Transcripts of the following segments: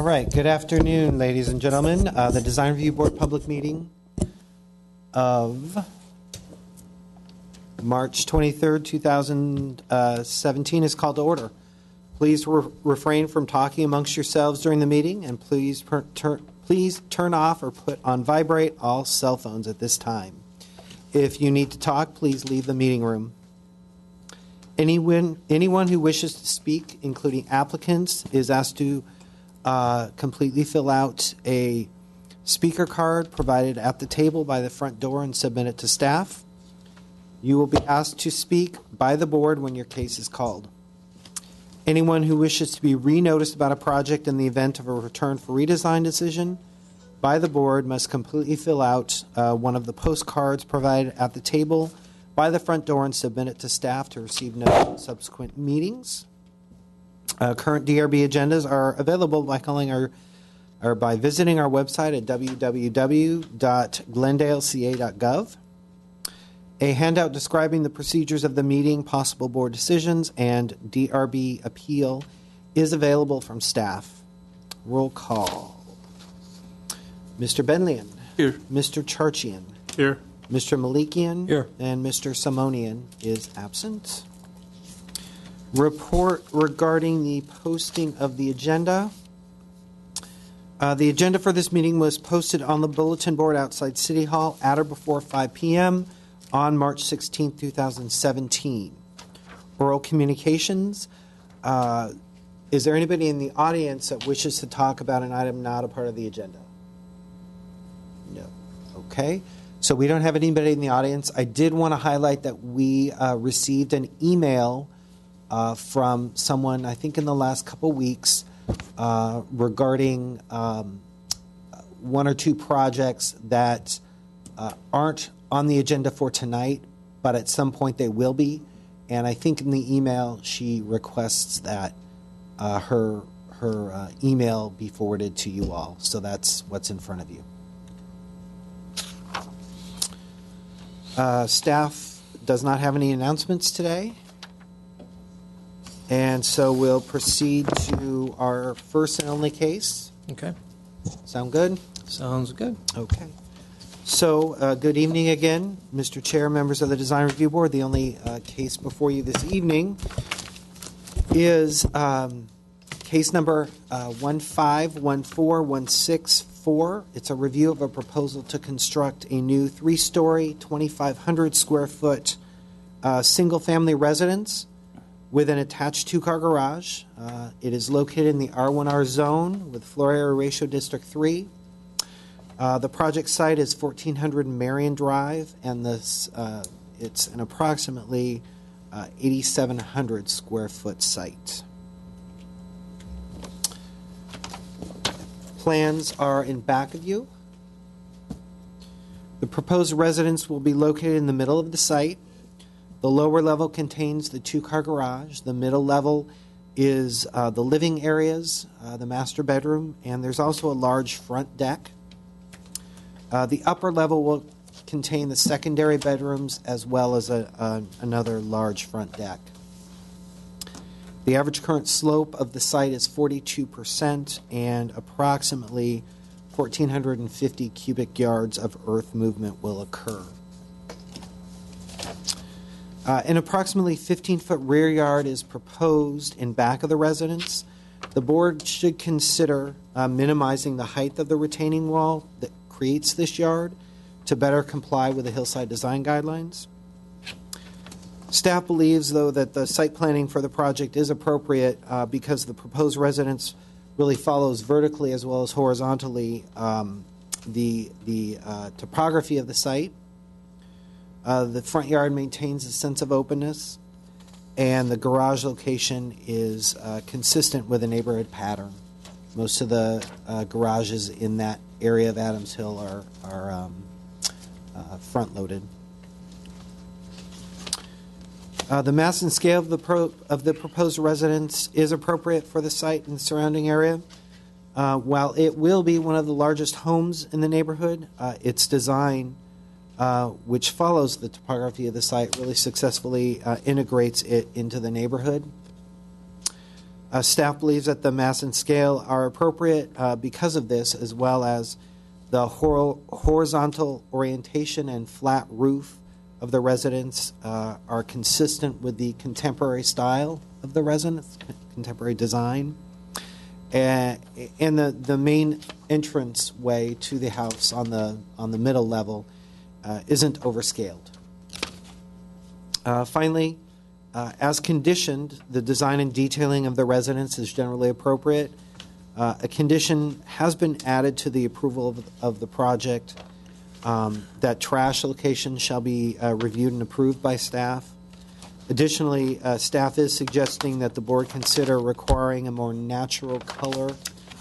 All right, good afternoon, ladies and gentlemen. The Design Review Board public meeting of March 23rd, 2017 is called to order. Please refrain from talking amongst yourselves during the meeting, and please turn off or put on vibrate all cell phones at this time. If you need to talk, please leave the meeting room. Anyone who wishes to speak, including applicants, is asked to completely fill out a speaker card provided at the table by the front door and submit it to staff. You will be asked to speak by the board when your case is called. Anyone who wishes to be re-noticed about a project in the event of a return for redesign decision by the board must completely fill out one of the postcards provided at the table by the front door and submit it to staff to receive notice of subsequent meetings. Current DRB agendas are available by by visiting our website at www.glendaleca.gov. A handout describing the procedures of the meeting, possible board decisions, and DRB appeal is available from staff. Roll call. Mr. Benlian. Here. Mr. Charchian. Here. Mr. Malikian. Here. And Mr. Simonian is absent. Report regarding the posting of the agenda. The agenda for this meeting was posted on the bulletin board outside City Hall at or before 5 p.m. on March 16, 2017. Oral communications. Is there anybody in the audience that wishes to talk about an item not a part of the agenda? No. Okay. So we don't have anybody in the audience. I did want to highlight that we received an email from someone, I think in the last couple weeks, regarding one or two projects that aren't on the agenda for tonight, but at some point they will be. And I think in the email she requests that her email be forwarded to you all. So that's what's in front of you. Staff does not have any announcements today. And so we'll proceed to our first and only case. Okay. Sound good? Sounds good. Okay. So good evening again, Mr. Chair, members of the Design Review Board. The only case before you this evening is case number 1514164. It's a review of a proposal to construct a new 3-story, 2,500 square foot single-family residence with an attached 2-car garage. It is located in the R1R zone with floor area ratio District 3. The project site is 1400 Marion Drive, and it's an approximately 8,700 square foot site. Plans are in back of you. The proposed residence will be located in the middle of the site. The lower level contains the 2-car garage. The middle level is the living areas, the master bedroom, and there's also a large front deck. The upper level will contain the secondary bedrooms as well as another large front deck. The average current slope of the site is 42%, and approximately 1,450 cubic yards of earth movement will occur. An approximately 15-foot rear yard is proposed in back of the residence. The board should consider minimizing the height of the retaining wall that creates this yard to better comply with the hillside design guidelines. Staff believes, though, that the site planning for the project is appropriate because the proposed residence really follows vertically as well as horizontally the topography of the site. The front yard maintains a sense of openness, and the garage location is consistent with a neighborhood pattern. Most of the garages in that area of Adams Hill are front-loaded. The mass and scale of the proposed residence is appropriate for the site and the surrounding area. While it will be one of the largest homes in the neighborhood, its design, which follows the topography of the site, really successfully integrates it into the neighborhood. Staff believes that the mass and scale are appropriate because of this, as well as the horizontal orientation and flat roof of the residence are consistent with the contemporary style of the residence, contemporary design. And the main entrance way to the house on the middle level isn't overscaled. Finally, as conditioned, the design and detailing of the residence is generally appropriate. A condition has been added to the approval of the project that trash locations shall be reviewed and approved by staff. Additionally, staff is suggesting that the board consider requiring a more natural color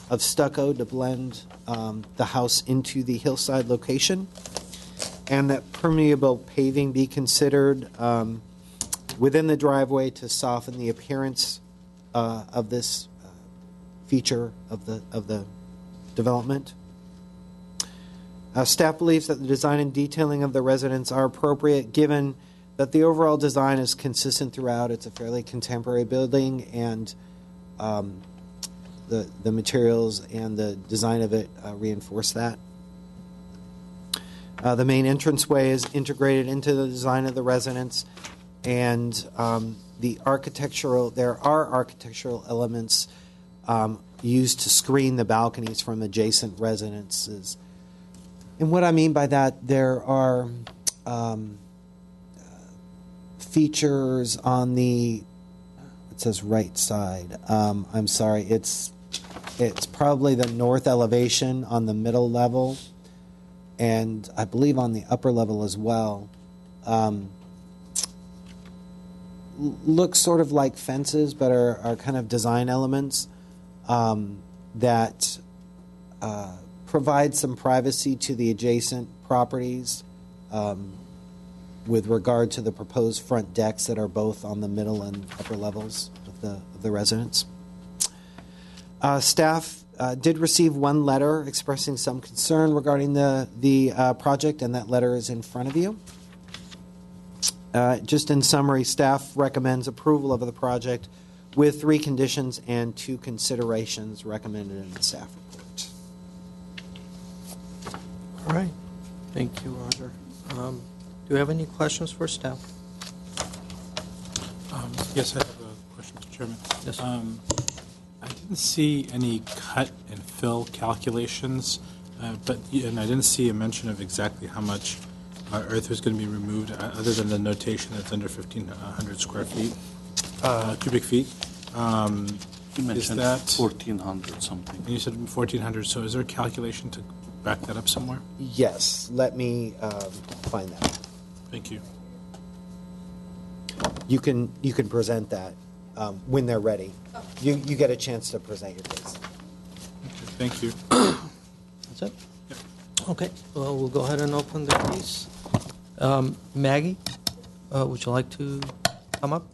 of stucco to blend the house into the hillside location, and that permeable paving be considered within the driveway to soften the appearance of this feature of the development. Staff believes that the design and detailing of the residence are appropriate given that the overall design is consistent throughout. It's a fairly contemporary building, and the materials and the design of it reinforce that. The main entranceway is integrated into the design of the residence, and there are architectural elements used to screen the balconies from adjacent residences. And what I mean by that, there are features on it says right side. I'm sorry, it's probably the north elevation on the middle level, and I believe on the upper level as well. Look sort of like fences, but are kind of design elements that provide some privacy to the adjacent properties with regard to the proposed front decks that are both on the middle and upper levels of the residence. Staff did receive one letter expressing some concern regarding the project, and that letter is in front of you. Just in summary, staff recommends approval of the project with 3 conditions and 2 considerations recommended in the staff report. All right. Thank you, Roger. Do you have any questions for staff? Yes, I have a question, Mr. Chairman. Yes. I didn't see any cut and fill calculations, and I didn't see a mention of exactly how much earth was going to be removed, other than the notation that's under 1,500 square feet, cubic feet. You mentioned that 1,400 something. And you said 1,400. So, is there a calculation to back that up somewhere? Yes, let me find that. Thank you. You can present that when they're ready. You get a chance to present your case. Okay, thank you. That's it? Yep. Okay. Well, we'll go ahead and open the case. Maggie, would you like to come up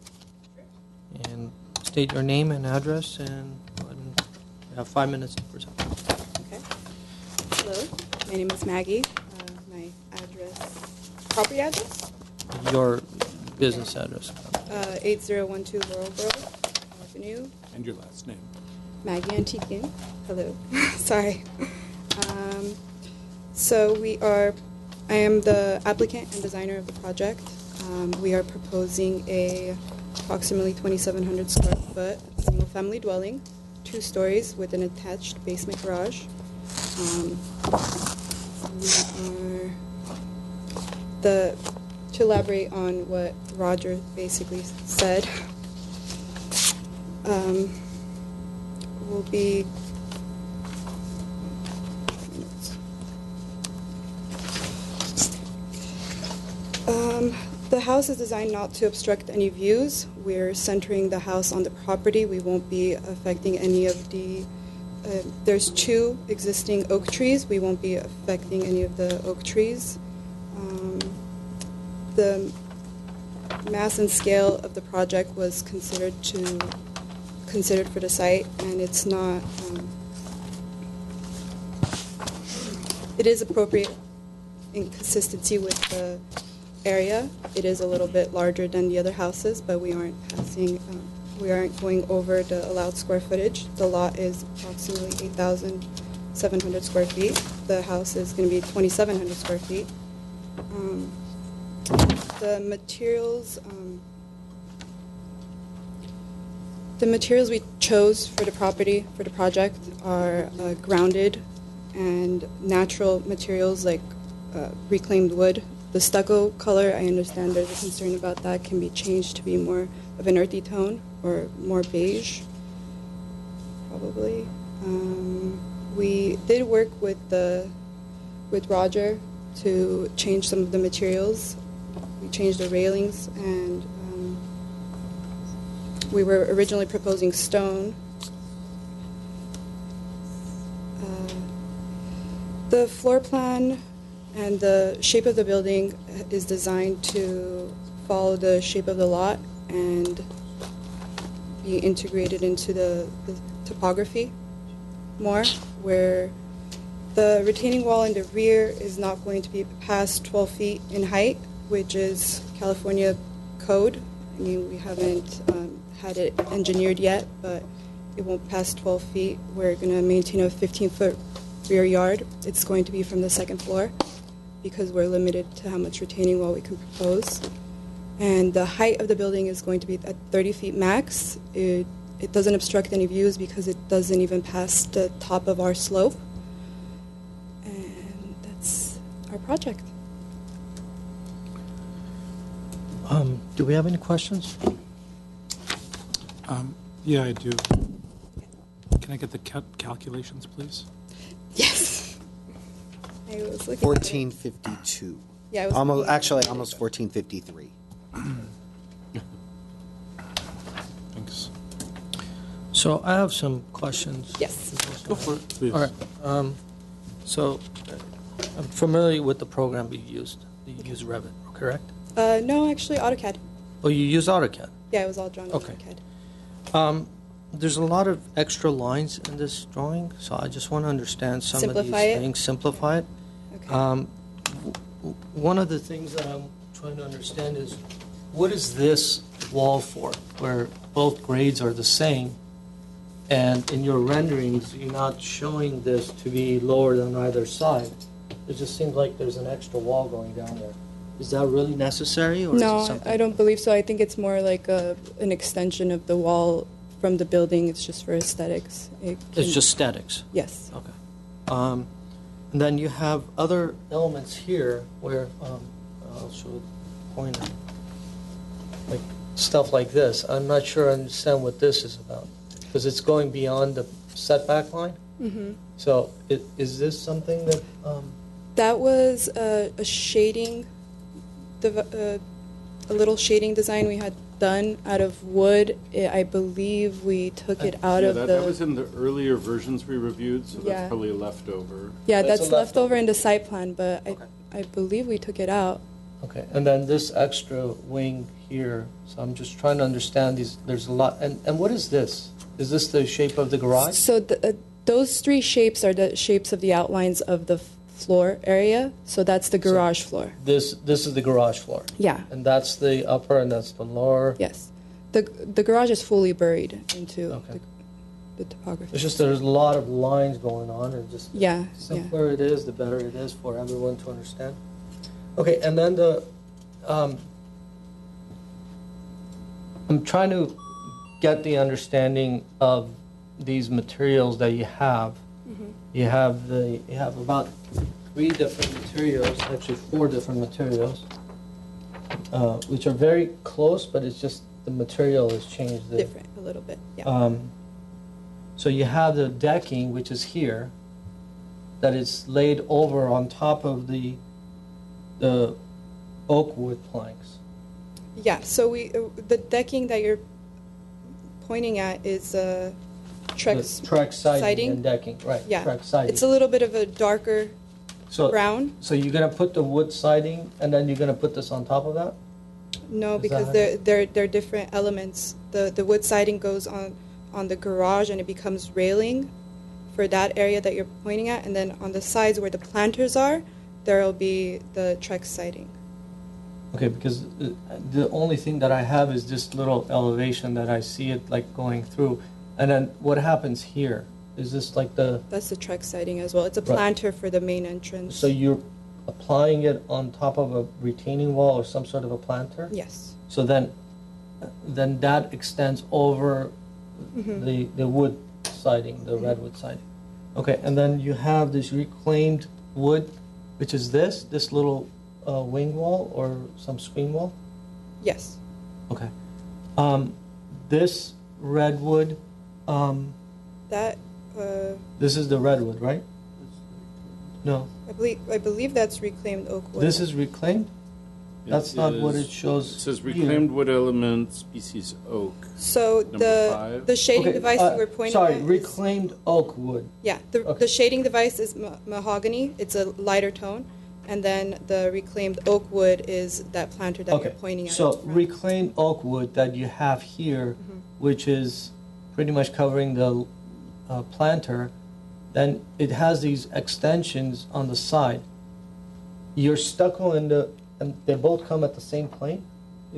and state your name and address, and go ahead and you have 5 minutes to present. Okay. Hello, my name is Maggie. My property address? Your business address. 8012 Laurel Grove Avenue. And your last name. Maggie Antiquian. Hello. Sorry. I am the applicant and designer of the project. We are proposing approximately 2,700 square foot single-family dwelling, 2 stories with an attached basement garage. To elaborate on what Roger basically said, will be the house is designed not to obstruct any views. We're centering the house on the property. We won't be affecting any of the there's 2 existing oak trees. We won't be affecting any of the oak trees. The mass and scale of the project was considered for the site, and it's not. It is appropriate in consistency with the area. It is a little bit larger than the other houses, but we aren't passing We aren't going over the allowed square footage. The lot is approximately 8,700 square feet. The house is going to be 2,700 square feet. The materials, we chose for the property, for the project, are grounded and natural materials like reclaimed wood. The stucco color, I understand there's a concern about that, can be changed to be more of an earthy tone or more beige, probably. We did work with Roger to change some of the materials. We changed the railings, and we were originally proposing stone. The floor plan and the shape of the building is designed to follow the shape of the lot and be integrated into the topography more, where the retaining wall in the rear is not going to be past 12 feet in height, which is California code. I mean, we haven't had it engineered yet, but it won't pass 12 feet. We're going to maintain a 15-foot rear yard. It's going to be from the second floor because we're limited to how much retaining wall we can propose. And the height of the building is going to be at 30 feet max. It doesn't obstruct any views because it doesn't even pass the top of our slope. And that's our project. Do we have any questions? Yeah, I do. Can I get the calculations, please? Yes. I was looking at it. 1452. Yeah, I was Almost, looking at it. actually, almost 1453. Thanks. So I have some questions. Yes. Go for it. Please. All right. So I'm familiar with the program you used. You use Revit, correct? No, actually, AutoCAD. Oh, you use AutoCAD. Yeah, it was all drawn in Okay. AutoCAD. There's a lot of extra lines in this drawing, so I just want to understand some of these Simplify it? things. Simplify it. Okay. One of the things that I'm trying to understand is, what is this wall for, where both grades are the same, and in your renderings, you're not showing this to be lower than either side? It just seems like there's an extra wall going down there. Is that really necessary, or is it No, something? I don't believe so. I think it's more like an extension of the wall from the building. It's just for aesthetics. It's just statics? Yes. Okay. And then you have other elements here where, I'll show the pointer, like stuff like this. I'm not sure I understand what this is about, because it's going beyond the setback line. Mm-hmm. So is this something that, That was a shading, a little shading design we had done out of wood. I believe we took it out of that was in the earlier versions we reviewed, so Yeah. that's probably a leftover. Yeah, That's that's a left over leftover. in the site plan, but Okay. I believe we took it out. okay, and then this extra wing here, so I'm just trying to understand these, there's a lot, and what is this? Is this the shape of the garage? So those three shapes are the shapes of the outlines of the floor area. So that's the garage floor. This is the garage floor? Yeah. And that's the upper and that's the lower? Yes. The garage is fully buried into Okay. the topography. It's just there's a lot of lines going on, and just the Yeah, simpler it is, the better it is for everyone to understand. Okay, and then I'm trying to get the understanding of these materials that you have. Mm-hmm. You have about 3 different materials, actually 4 different materials, which are very close, but it's just the material has changed. different a little bit. Yeah. So you have the decking, which is here, that is laid over on top of the oak wood planks. Yeah. So the decking that you're pointing at is Trex The Trex siding siding? and decking, right? Yeah. Trex siding. It's a little bit of a darker So- brown. So you're gonna put the wood siding, and then you're gonna put this on top of that? No, Is because that- they're different elements. The wood siding goes on the garage and it becomes railing for that area that you're pointing at, and then on the sides where the planters are, there'll be the Trex siding. Okay, because the only thing that I have is this little elevation that I see it like going through. And then what happens here? Is this like the, That's the Trex siding as well. It's a Right. planter for the main entrance. so you're applying it on top of a retaining wall or some sort of a planter? Yes. So then that extends over the wood siding, the redwood siding. Okay, and then you have this reclaimed wood, which is this little wing wall or some screen wall? Yes. Okay. This redwood, That this is the redwood, right? No, I believe that's reclaimed oak wood. this is reclaimed? That's not what it It shows. says here. reclaimed wood element, species oak. So Number 5. the shading Okay, device you were pointing sorry, at is, reclaimed oak wood. yeah, Okay. the shading device is mahogany. It's a lighter tone, and then the reclaimed oak wood is that planter that Okay, you're pointing at. so its front. reclaimed oak wood that you have here, which is pretty much covering the planter, then it has these extensions on the side. Your stucco and they both come at the same plane?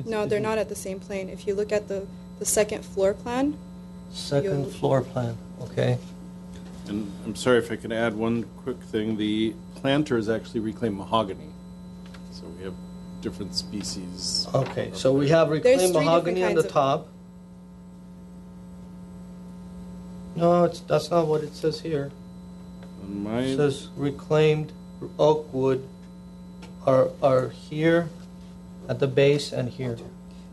No, they're not at the same plane. If you look at the second floor plan, Second you'll- floor plan, okay. And I'm sorry if I can add one quick thing. The planter is actually reclaimed mahogany. So we have different species. Okay, so we have There's reclaimed three mahogany on different the kinds of- top. No, that's not what it says here. On It my, says reclaimed oak wood are here at the base and here.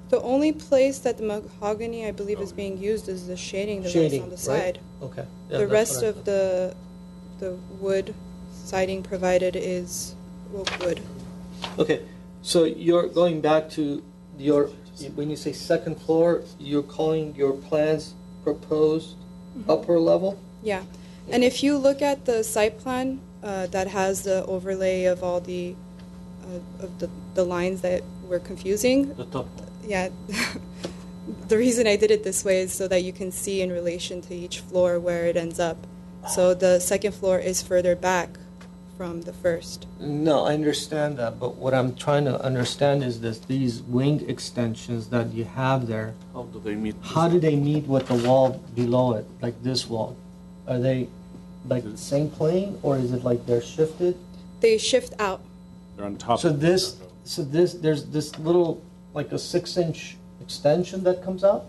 the only place that the mahogany, I believe, is being used is the shading device Shading, on the right? side. Okay. Yeah, The that's rest what I of the wood siding provided is oak wood. thought. Okay, so you're going back to your, when you say second floor, you're calling your plans proposed upper level? Yeah, and if you look at the site plan that has the overlay of all the lines that were confusing, The top one. yeah, the reason I did it this way is so that you can see in relation to each floor where it ends up. So the second floor is further back from the first. No, I understand that, but what I'm trying to understand is this, these wing extensions that you have there, How do they meet? how do they meet with the wall below it, like this wall? Are they like the same plane, or is it like they're shifted? They shift out. they're on top. So of the this, stucco. there's this little, like a 6-inch extension that comes out?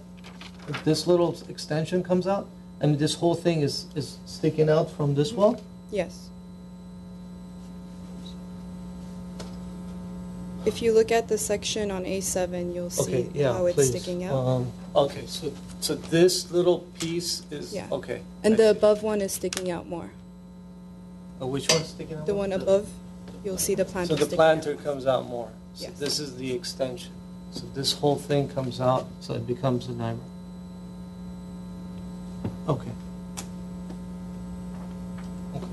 This little extension comes out, and this whole thing is sticking out from this wall? Yes. If you look at the section on A7, you'll see Okay, yeah, how it's please. sticking out. Okay, so this little piece is, Yeah. okay. And I the see. above one is sticking out more. Which one's sticking out? The more? one above, you'll see the planter So the sticking out. planter comes out more. So Yes. this is the extension. So this whole thing comes out, so it becomes an island. Okay. Okay.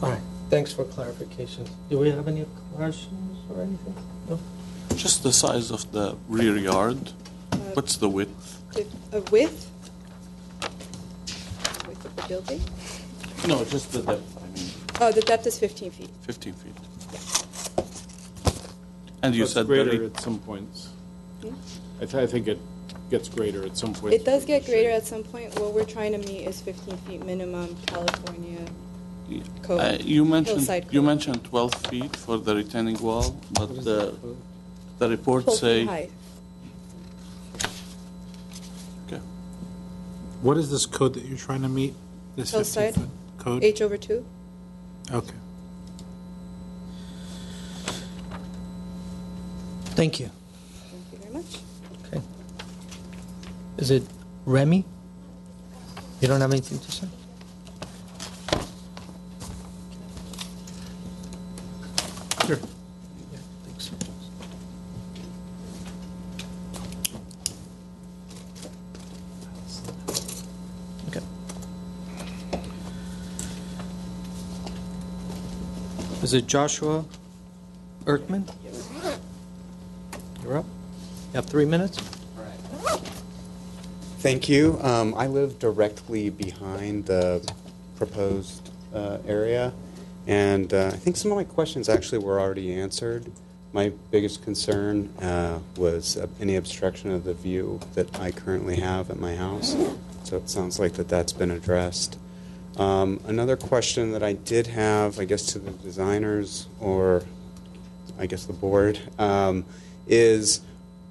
All right, thanks for clarification. Do we have any questions or anything? No? Just the size of the rear yard. What's the width? A width? Width of the building? No, just the depth. I mean, Oh, the depth is 15 feet. 15 feet. And you It's said greater the at some points. Hmm? I think it gets greater at some points. It does get greater at some point. What we're trying to meet is 15 feet minimum California code. You Hillside code. mentioned 12 feet for the retaining wall, but What is the that code? the reports 12 say feet height. okay. What is this code that you're trying to meet? This Hillside. 15-foot code? H/2. Okay. Thank you. Thank you very much. Okay. Is it Remy? You don't have anything to say? Sure. Yeah, thanks. Okay. Is it Joshua Erkman? You're up. You have 3 minutes? Thank you. I live directly behind the proposed area. And I think some of my questions actually were already answered. My biggest concern was any obstruction of the view that I currently have at my house. So it sounds like that's been addressed. Another question that I did have, I guess to the designers or I guess the board, is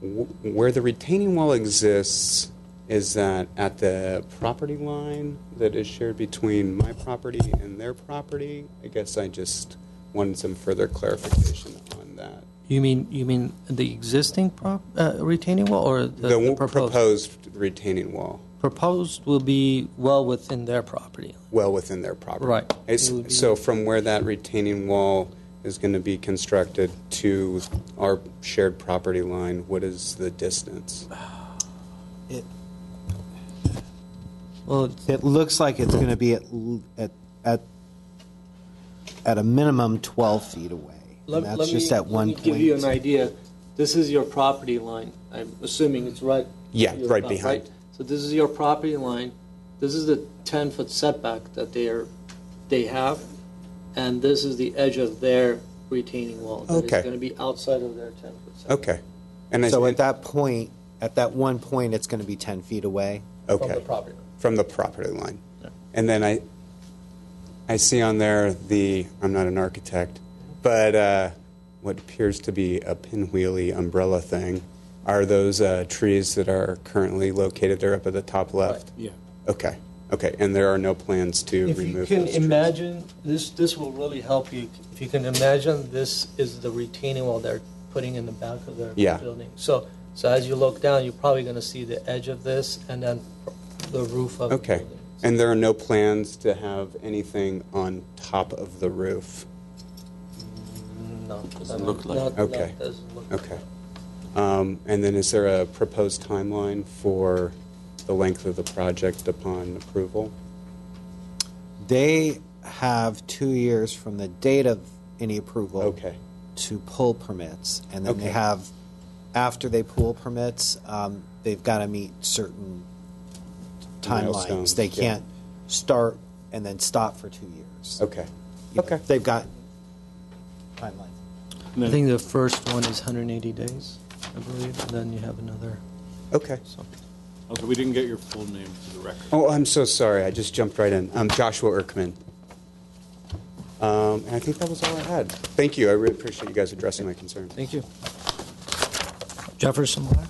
where the retaining wall exists, is that at the property line that is shared between my property and their property? I guess I just wanted some further clarification on that. You mean the existing retaining wall or the proposed retaining wall? Proposed will be well within their property. Well within their property. Right. So from where that retaining wall is going to be constructed to our shared property line, what is the distance? It looks like it's going to be at a minimum 12 feet away. That's just at one point. Let me give you an idea. This is your property line. I'm assuming it's right. Yeah, right behind. Right? So this is your property line. This is the 10-foot setback that they have, and this is the edge of their retaining wall. That Okay. is going to be outside of their 10-foot setback. Okay. And So at that one point, it's going to be 10 feet away. okay. From the property line. From the property line. Yeah. And then I see on there I'm not an architect, but what appears to be a pinwheely umbrella thing. Are those trees that are currently located there up at the top left? Yeah. Okay. Okay. And there are no plans to If remove you can those trees? imagine, this will really help you. If you can imagine, this is the retaining wall they're putting in the back of their Yeah. building. So as you look down, you're probably going to see the edge of this and then the roof of the Okay. building. And there are no plans to have anything on top of the roof? No, Doesn't look like not- Okay. no, doesn't look Okay. like And then is there a proposed timeline for the length of the project upon approval? They have 2 years from the date of any approval Okay. to pull permits. And then they Okay. have, after they pull permits, they've got to meet certain timelines. Milestones, They yeah. can't start and then stop for 2 years. Okay. You know, Okay. They've got timelines. I think the first one is 180 days, I believe, and then you have another. Okay. So. Also, we didn't get your full name for the record. Oh, I'm so sorry. I just jumped right in. I'm Joshua Erkman. And I think that was all I had. Thank you. I really appreciate you guys addressing my concerns. Thank you. Jefferson Black?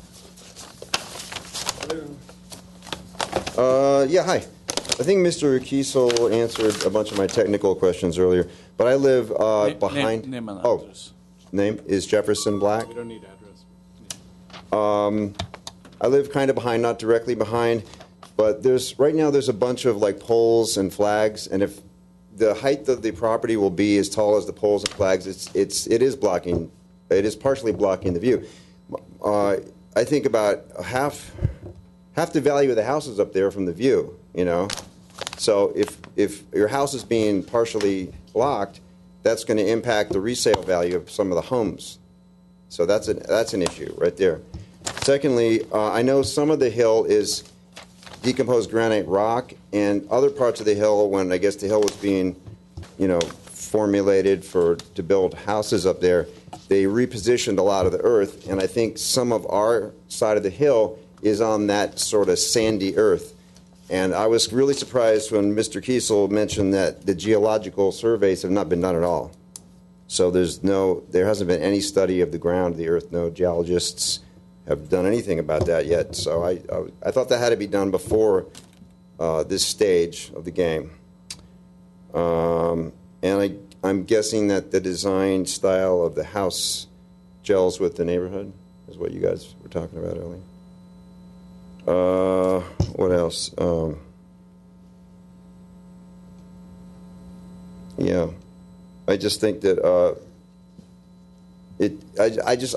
Yeah, hi. I think Mr. Kiesel answered a bunch of my technical questions earlier, but I live behind. Name and oh, address. name is Jefferson Black. We don't need address. I live kind of behind, not directly behind, but right now there's a bunch of like poles and flags, and if the height of the property will be as tall as the poles and flags, it is partially blocking the view. I think about half the value of the house is up there from the view, you know. So if your house is being partially blocked, that's going to impact the resale value of some of the homes. So that's an issue right there. Secondly, I know some of the hill is decomposed granite rock, and other parts of the hill, when I guess the hill was being, formulated to build houses up there, they repositioned a lot of the earth, and I think some of our side of the hill is on that sort of sandy earth. And I was really surprised when Mr. Kiesel mentioned that the geological surveys have not been done at all. So there hasn't been any study of the ground, the earth. No geologists have done anything about that yet. So I thought that had to be done before this stage of the game. And I'm guessing that the design style of the house gels with the neighborhood, is what you guys were talking about earlier. What else? Yeah, I just think that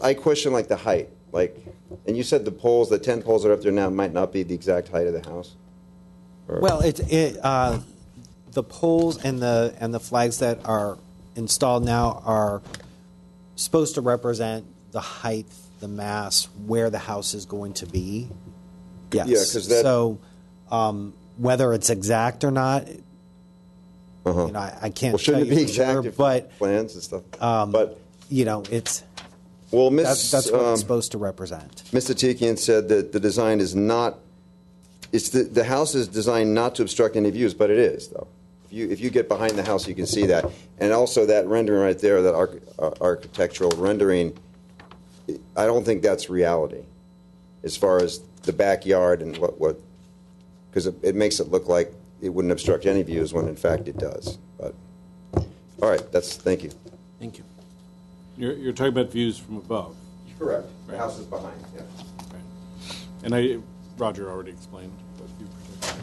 I question like the height, and you said the 10 poles that are up there now might not be the exact height of the house. Well, the poles and the flags that are installed now are supposed to represent the height, the mass, where the house is going to be. Yes. Yeah, 'cause that- So whether it's exact or not, Uh-huh. You know, I can't Well, shouldn't tell it be you for exact sure, if but plans and stuff? But, you know, it's well, Miss, that's what it's supposed to represent. Mr. Tikian said that the design is not, it's the house is designed not to obstruct any views, but it is, though. If you get behind the house, you can see that. And also that rendering right there, that architectural rendering, I don't think that's reality as far as the backyard and what because it makes it look like it wouldn't obstruct any views when in fact it does. But all right, thank you. Thank you. You're talking about views from above. Correct. The house is behind. Yeah. Right. And Roger already explained what view protection.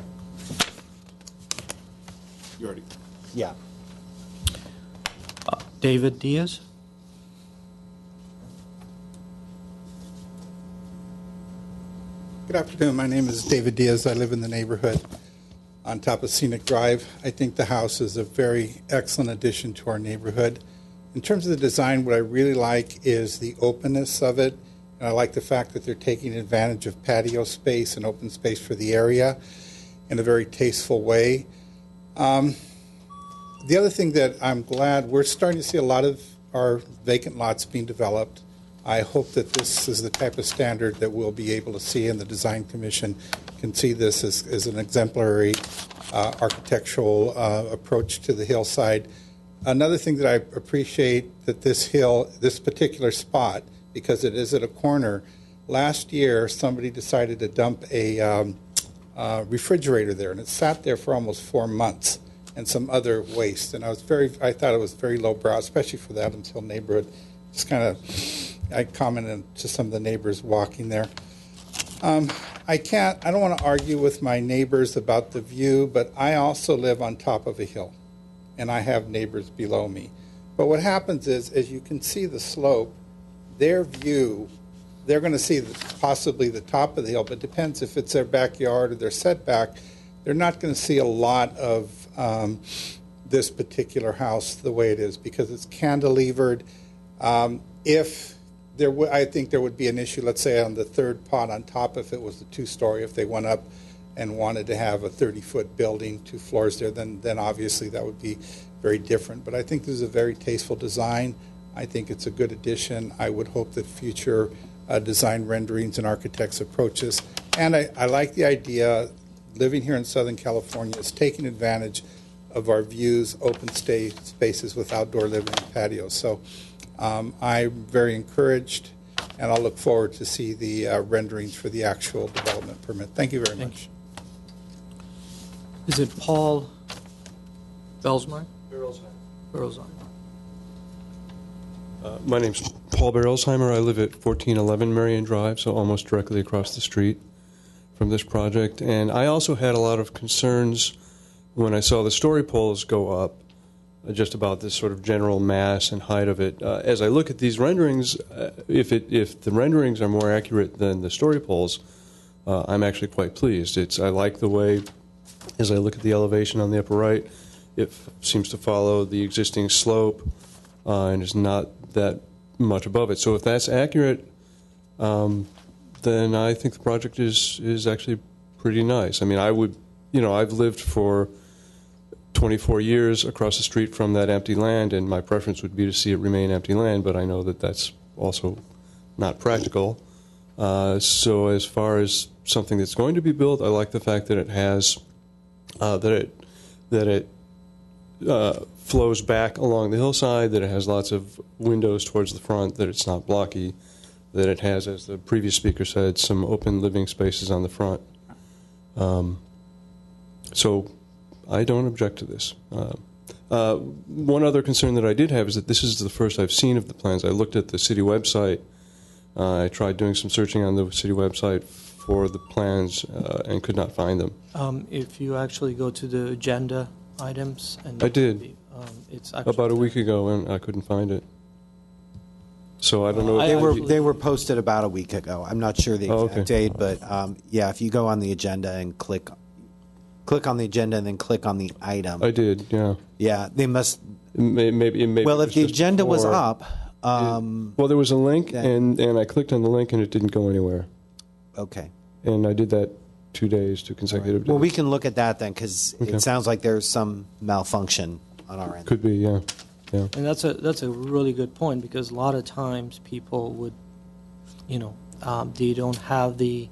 You already. Yeah. David Diaz? Good afternoon. My name is David Diaz. I live in the neighborhood on top of Scenic Drive. I think the house is a very excellent addition to our neighborhood. In terms of the design, what I really like is the openness of it. And I like the fact that they're taking advantage of patio space and open space for the area in a very tasteful way. The other thing that I'm glad, we're starting to see a lot of our vacant lots being developed. I hope that this is the type of standard that we'll be able to see, and the Design Commission can see this as an exemplary architectural approach to the hillside. Another thing that I appreciate that this particular spot, because it is at a corner, last year somebody decided to dump a refrigerator there, and it sat there for almost 4 months, and some other waste. And I thought it was very lowbrow, especially for the Adams neighborhood. Just kind of, I commented to some of the neighbors walking there. I don't want to argue with my neighbors about the view, but I also live on top of a hill, and I have neighbors below me. But what happens is, as you can see the slope, their view, they're going to see possibly the top of the hill, but it depends if it's their backyard or their setback. They're not going to see a lot of this particular house the way it is because it's cantilevered. I think there would be an issue, let's say, on the third pot on top if it was a two-story. If they went up and wanted to have a 30-foot building, 2 floors there, then obviously that would be very different. But I think this is a very tasteful design. I think it's a good addition. I would hope that future design renderings and architects approach this. And I like the idea, living here in Southern California, is taking advantage of our views, open spaces with outdoor living and patios. So I'm very encouraged, and I'll look forward to see the renderings for the actual development permit. Thank you very much. Is it Paul Belsmeyer? Berolzheim. My name's Paul Berolzheimer. I live at 1411 Marion Drive, so almost directly across the street from this project. And I also had a lot of concerns when I saw the story poles go up, just about this sort of general mass and height of it. As I look at these renderings, if the renderings are more accurate than the story poles, I'm actually quite pleased. I like the way, as I look at the elevation on the upper right, it seems to follow the existing slope and is not that much above it. So if that's accurate, then I think the project is actually pretty nice. I mean, I've lived for 24 years across the street from that empty land, and my preference would be to see it remain empty land, but I know that that's also not practical. So as far as something that's going to be built, I like the fact that it has that it flows back along the hillside, that it has lots of windows towards the front, that it's not blocky, that it has, as the previous speaker said, some open living spaces on the front. So I don't object to this. One other concern that I did have is that this is the first I've seen of the plans. I looked at the city website. I tried doing some searching on the city website for the plans and could not find them. If you actually go to the agenda items, and I did. It's actually About a week ago, and I couldn't find it. So I don't know. They were posted about a week ago. I'm not sure the exact date, but yeah, if you go on the agenda and click on the agenda and then click on the item. I did, yeah. Yeah, they must. Maybe Well, if the agenda was up. Well, there was a link, and I clicked on the link, and it didn't go anywhere. Okay. And I did that 2 days, 2 consecutive days. Well, we can look at that then, because Okay. it sounds like there's some malfunction on our end. Could be, yeah. And that's a really good point, because a lot of times people would, they don't have the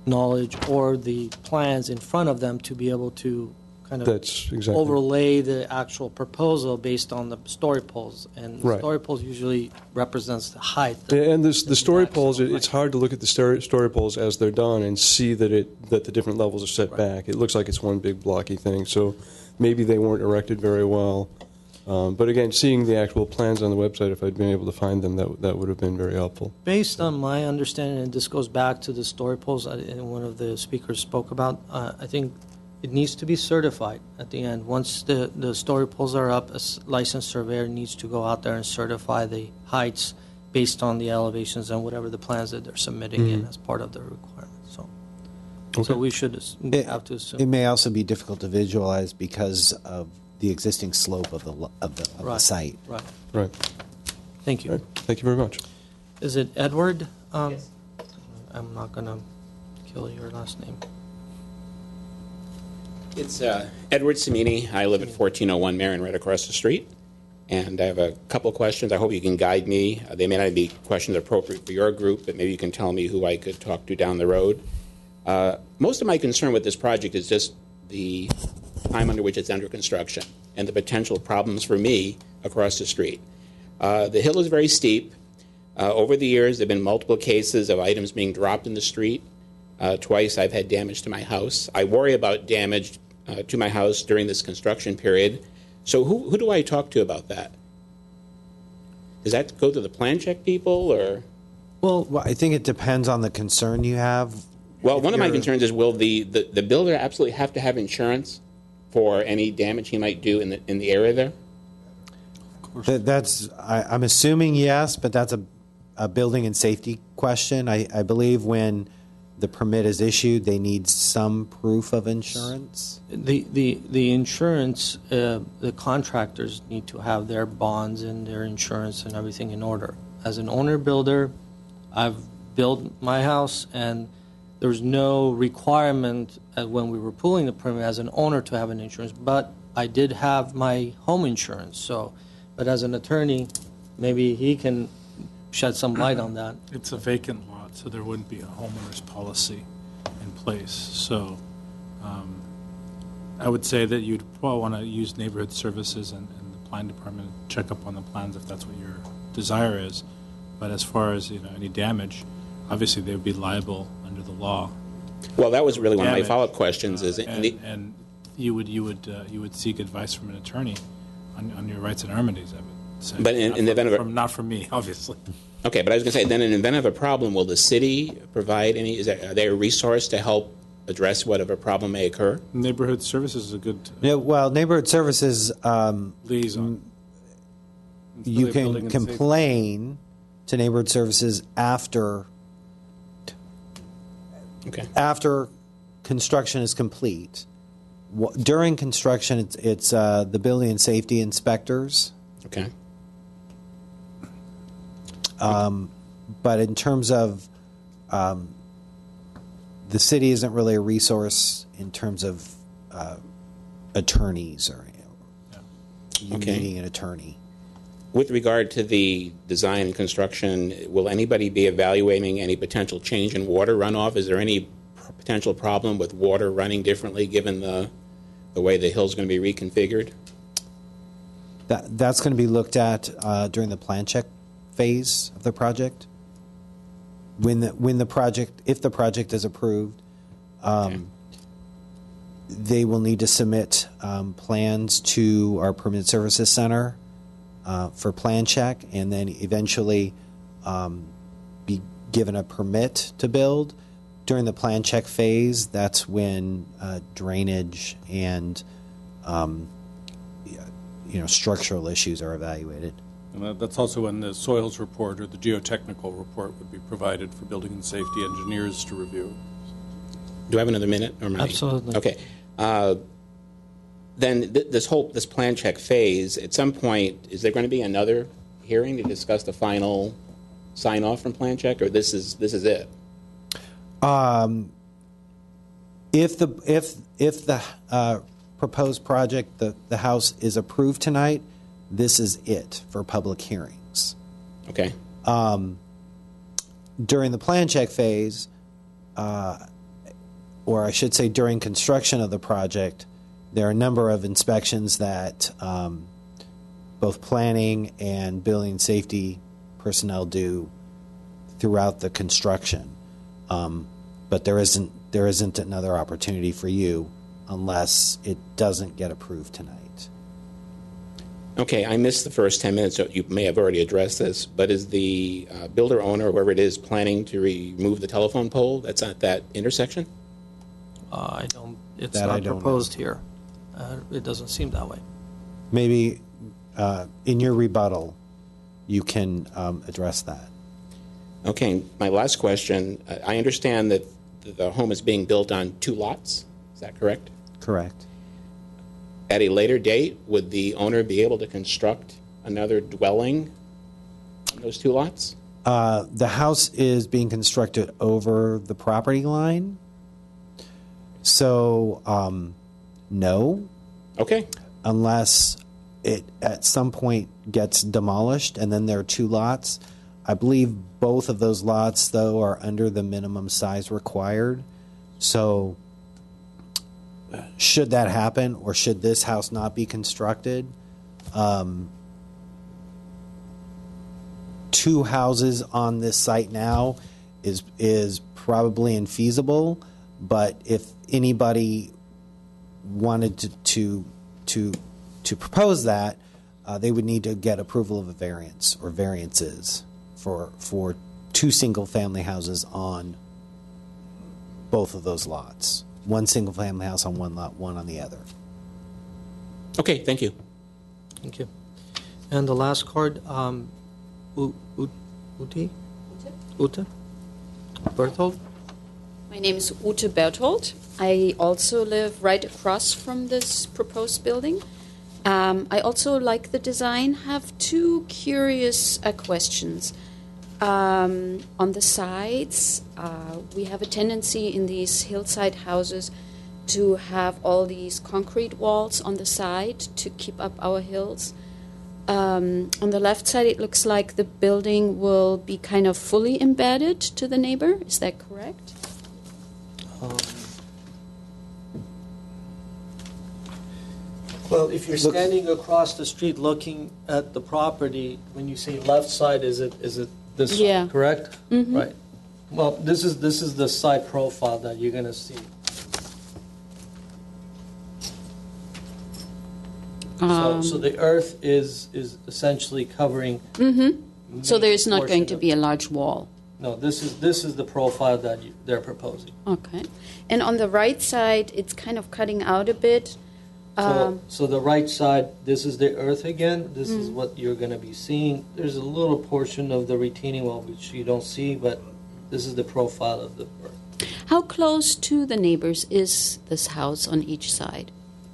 knowledge or the plans in front of them to be able to kind of That's exactly. overlay the actual proposal based on the story poles. And the Right. story poles usually represents the height. And the story maximum poles, it's height. hard to look at the story poles as they're done and see that the different levels are set back. It looks like it's one big blocky thing. So maybe they weren't erected very well. But again, seeing the actual plans on the website, if I'd been able to find them, that would have been very helpful. Based on my understanding, and this goes back to the story poles, and one of the speakers spoke about, I think it needs to be certified at the end. Once the story poles are up, a licensed surveyor needs to go out there and certify the heights based on the elevations and whatever the plans that they're submitting in as part of the requirement. So we should have to assume. It may also be difficult to visualize because of the existing slope of the site. Right. Right. Thank you. Right. Thank you very much. Is it Edward? Yes. I'm not going to kill your last name. It's Edward Samini. I live at 1401 Marion, right across the street. And I have a couple of questions. I hope you can guide me. They may not be questions appropriate for your group, but maybe you can tell me who I could talk to down the road. Most of my concern with this project is just the time under which it's under construction and the potential problems for me across the street. The hill is very steep. Over the years, there have been multiple cases of items being dropped in the street. Twice I've had damage to my house. I worry about damage to my house during this construction period. So who do I talk to about that? Does that go to the plan check people, or? Well, I think it depends on the concern you have. Well, one of my concerns is, will the builder absolutely have to have insurance for any damage he might do in the area there? I'm assuming yes, but that's a building and safety question. I believe when the permit is issued, they need some proof of insurance. The insurance, the contractors need to have their bonds and their insurance and everything in order. As an owner builder, I've built my house, and there's no requirement when we were pulling the permit as an owner to have an insurance, but I did have my home insurance. So, but as an attorney, maybe he can shed some light on that. It's a vacant lot, so there wouldn't be a homeowner's policy in place. So I would say that you'd probably want to use neighborhood services and the plan department to check up on the plans if that's what your desire is. But as far as any damage, obviously they would be liable under the law. Well, that was really one of my Damage, follow-up questions. And you would seek advice from an attorney on your rights and remedies. I would say. But in the event of not from me, obviously. Okay, but I was going to say, then in the event of a problem, will the city provide any? Are they a resource to help address whatever problem may occur? Neighborhood services is a good Yeah, well, neighborhood services, liaison. you can complain to neighborhood services after construction is complete. During construction, it's the building and safety inspectors. Okay. But in terms of the city isn't really a resource in terms of attorneys or you needing an attorney. With regard to the design and construction, will anybody be evaluating any potential change in water runoff? Is there any potential problem with water running differently given the way the hill's going to be reconfigured? That's going to be looked at during the plan check phase of the project. If the project is approved, they will need to submit plans to our Permanent Services Center for plan check, and then eventually be given a permit to build. During the plan check phase, that's when drainage and structural issues are evaluated. And that's also when the soils report or the geotechnical report would be provided for building and safety engineers to review. Do I have another minute? Or Absolutely. Okay. Then this plan check phase, at some point, is there going to be another hearing to discuss the final sign off from plan check, or this is it? If the proposed project, the house is approved tonight, this is it for public hearings. Okay. During the plan check phase, or I should say during construction of the project, there are a number of inspections that both planning and building and safety personnel do throughout the construction. But there isn't another opportunity for you unless it doesn't get approved tonight. Okay, I missed the first 10 minutes, so you may have already addressed this, but is the builder owner, whoever it is, planning to remove the telephone pole that's at that intersection? It's That I not don't proposed here. It doesn't seem that way. Maybe in your rebuttal, you can address that. Okay, my last question. I understand that the home is being built on 2 lots. Is that correct? Correct. At a later date, would the owner be able to construct another dwelling on those 2 lots? The house is being constructed over the property line. So, no. Okay. Unless it at some point gets demolished and then there are 2 lots. I believe both of those lots, though, are under the minimum size required. So, should that happen, or should this house not be constructed, 2 houses on this site now is probably infeasible. But if anybody wanted to propose that, they would need to get approval of a variance or variances for 2 single-family houses on both of those lots. 1 single-family house on one lot, 1 on the other. Okay, thank you. Thank you. And the last card, Ute Berthold? My name is Ute Berthold. I also live right across from this proposed building. I also like the design. Have 2 curious questions. On the sides, we have a tendency in these hillside houses to have all these concrete walls on the side to keep up our hills. On the left side, it looks like the building will be kind of fully embedded to the neighbor. Is that correct? Well, if you're standing across the street looking at the property, when you say left side, is it this Yeah. side, correct? Mm-hmm. Right. Well, this is the side profile that you're going to see. So the earth is essentially covering. Mm-hmm. So there is not portion going to of- be a large wall. No, this is the profile that they're proposing. Okay. And on the right side, it's kind of cutting out a bit. So the right side, this is the earth again. This is what you're going to be seeing. There's a little portion of the retaining wall which you don't see, but this is the profile of the earth. How close to the neighbors is this house on each side?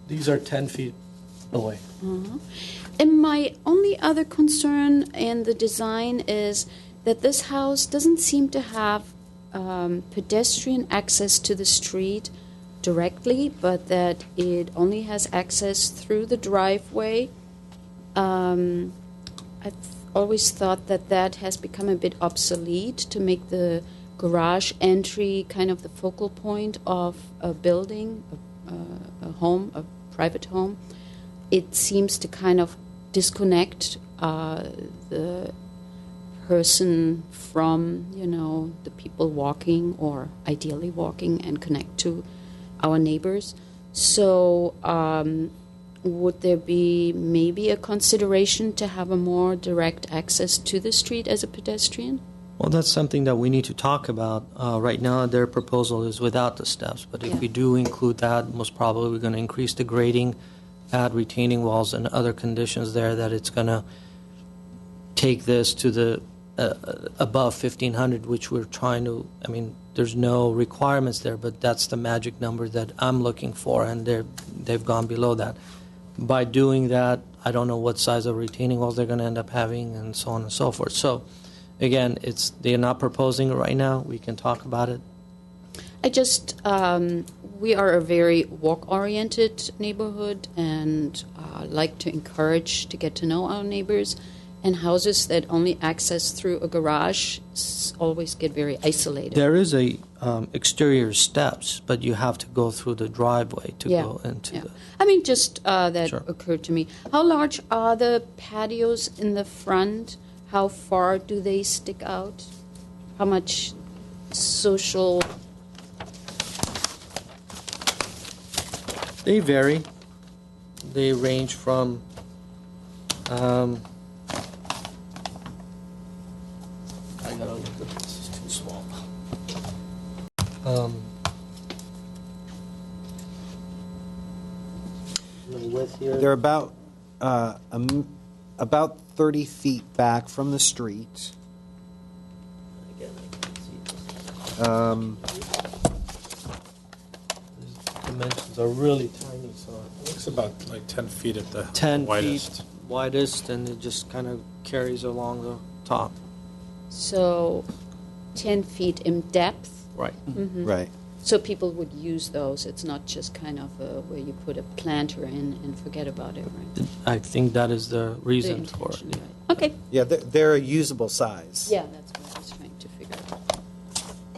These are 10 feet away. And my only other concern in the design is that this house doesn't seem to have pedestrian access to the street directly, but that it only has access through the driveway. I've always thought that has become a bit obsolete to make the garage entry kind of the focal point of a building, a home, a private home. It seems to kind of disconnect the person from, the people walking or ideally walking and connect to our neighbors. So would there be maybe a consideration to have a more direct access to the street as a pedestrian? Well, that's something that we need to talk about. Right now, their proposal is without the steps, but if we do include that, most probably we're going to increase the grading, add retaining walls and other conditions there that it's going to take this to the above 1,500, which we're trying to, there's no requirements there, but that's the magic number that I'm looking for, and they've gone below that. By doing that, I don't know what size of retaining walls they're going to end up having, and so on and so forth. So, again, they're not proposing it right now. We can talk about it. I just, we are a very walk-oriented neighborhood and like to encourage to get to know our neighbors. And houses that only access through a garage always get very isolated. There is a exterior steps, but you have to go through the driveway to go into the. I mean, just that Sure. occurred to me. How large are the patios in the front? How far do they stick out? How much social? They vary. They range from. I gotta look at this. It's too small. The width here. They're about about 30 feet back from the street. Again, I can see this. These dimensions are really tiny, so It looks about like 10 feet at the 10 widest. feet widest, and it just kind of carries along the top. So 10 feet in depth. Right. Right. So people would use those. It's not just kind of where you put a planter in and forget about it, right? I think that is the The reason for it. intention, right. Okay. Yeah, they're a usable size. Yeah, that's what I was trying to figure out.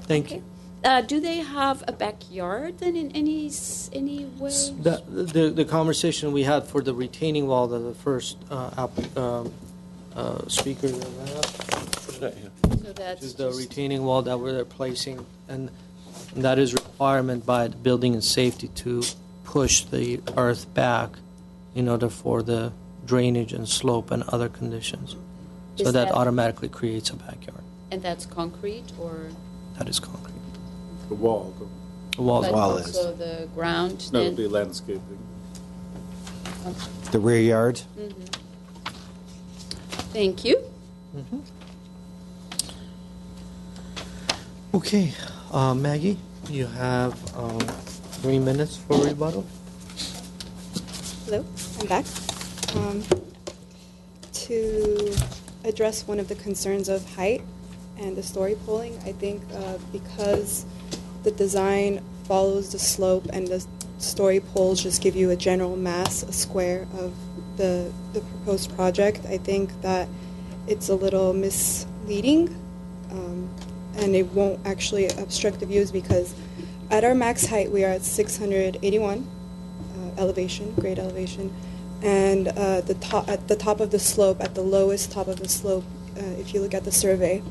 Thank Okay. you. Do they have a backyard then in any way? The conversation we had for the retaining wall, the first speaker that I have, So that's which is the just- retaining wall that we're placing, and that is requirement by the building and safety to push the earth back in order for the drainage and slope and other conditions. So Is that that- automatically creates a backyard. And that's concrete or? That is concrete. The wall, The wall's But wall is. also the ground? no, then? the landscaping. The rear yard. Thank you. Okay, Maggie, you have 3 minutes for rebuttal. Hello, I'm back. To address one of the concerns of height and the story polling, I think because the design follows the slope and the story poles just give you a general mass, a square of the proposed project, I think that it's a little misleading and it won't actually obstruct the views because at our max height we are at 681 elevation, grade elevation, and at the top of the slope, at the lowest top of the slope, if you look at the survey,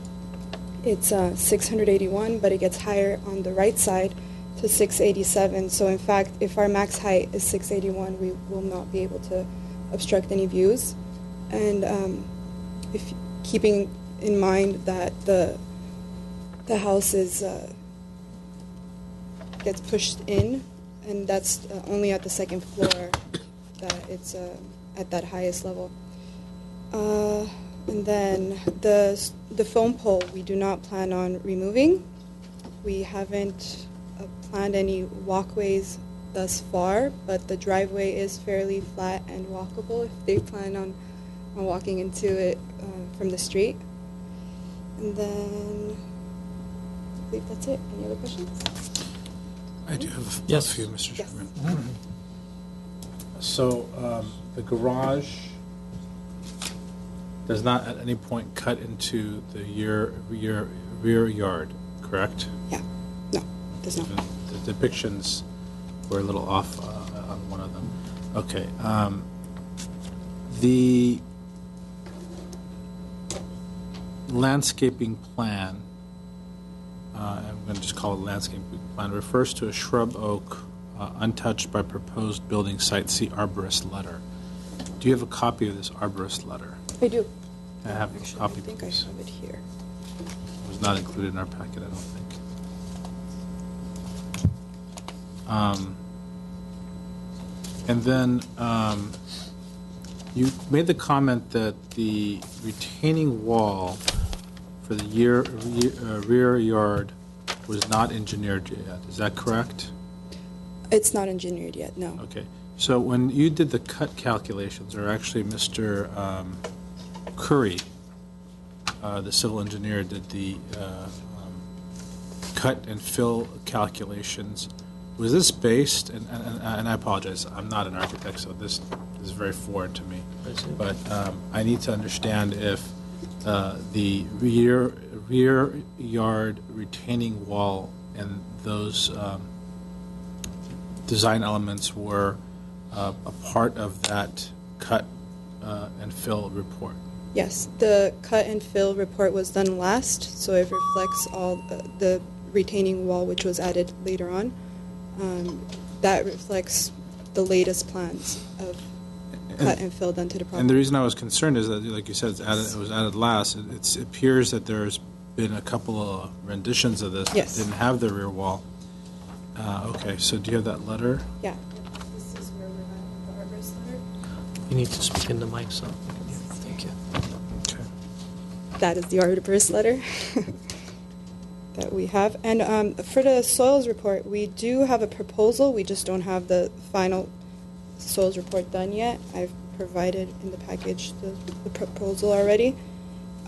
it's 681, but it gets higher on the right side to 687. So in fact, if our max height is 681, we will not be able to obstruct any views. And if keeping in mind that the house gets pushed in, and that's only at the second floor that it's at that highest level. And then the foam pole we do not plan on removing. We haven't planned any walkways thus far, but the driveway is fairly flat and walkable if they plan on walking into it from the street. And then I believe that's it. Any other questions? I do have Yes. a few, Mr. Yes. Chairman. So the garage does not at any point cut into the rear yard, correct? Yeah. No, does not. The depictions were a little off on one of them. Okay. The landscaping plan, I'm going to just call it landscaping plan, refers to a shrub oak untouched by proposed building site. See arborist letter. Do you have a copy of this arborist letter? I do. I have a Actually, copy, I think please. I have it here. It was not included in our packet, I don't think. And then you made the comment that the retaining wall for the rear yard was not engineered yet. Is that correct? It's not engineered yet, no. Okay. So when you did the cut calculations, or actually Mr. Curry, the civil engineer, did the cut and fill calculations, was this based, and I apologize, I'm not an architect, so this is very foreign to me, but I need to understand if the rear yard retaining wall and those design elements were a part of that cut and fill report. Yes, the cut and fill report was done last, so it reflects all the retaining wall, which was added later on. That reflects the latest plans of cut and fill done to the property. And the reason I was concerned is that, like you said, it was added last. It appears that there's been a couple of renditions of this Yes. that didn't have the rear wall. Okay, so do you have that letter? Yeah. This is where we're at with the arborist letter. You need to speak in the mic, so. Thank you. Okay. That is the arborist letter that we have. And for the soils report, we do have a proposal. We just don't have the final soils report done yet. I've provided in the package the proposal already.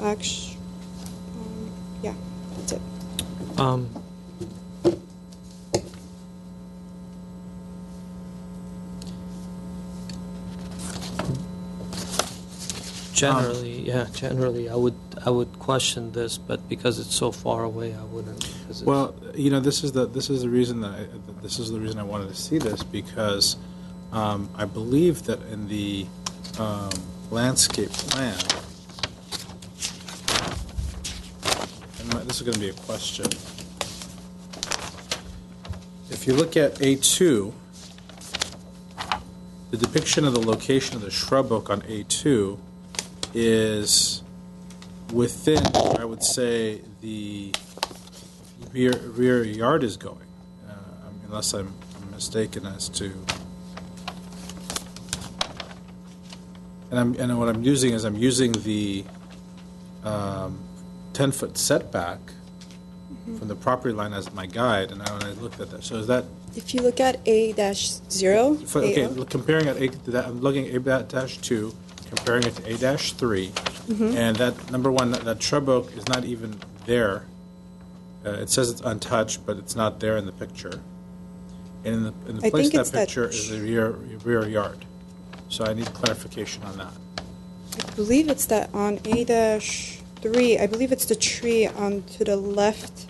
Actually, yeah, that's it. Generally, I would question this, but because it's so far away, I wouldn't. Because Well, this is the reason I wanted to see this, because I believe that in the landscape plan, and this is going to be a question. If you look at A2, the depiction of the location of the shrub oak on A2 is within, I would say, the rear yard is going, unless I'm mistaken as to. And what I'm using is I'm using the 10-foot setback from the property line as my guide, and when I looked at that, so is that? If you look at A-0, Okay, comparing at I'm looking at A-2, comparing it to A-3, and that number one, that shrub oak is not even there. It says it's untouched, but it's not there in the picture. And in the place of that picture is the rear yard. So I need clarification on that. I believe it's that on A-3. I believe it's the tree on to the left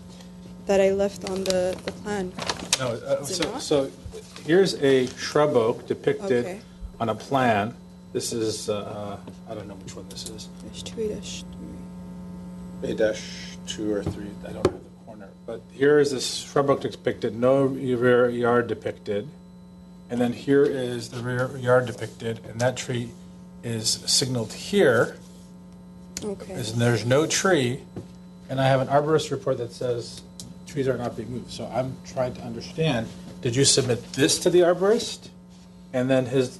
that I left on the plan. No, so here's a shrub oak depicted on a plan. This is, I don't know which one this is. A-2, A-3. A-2 or 3, I don't have the corner. But here is this shrub oak depicted, no rear yard depicted. And then here is the rear yard depicted, and that tree is signaled here. Okay. And there's no tree, and I have an arborist report that says trees are not being moved. So I'm trying to understand, did you submit this to the arborist? And then his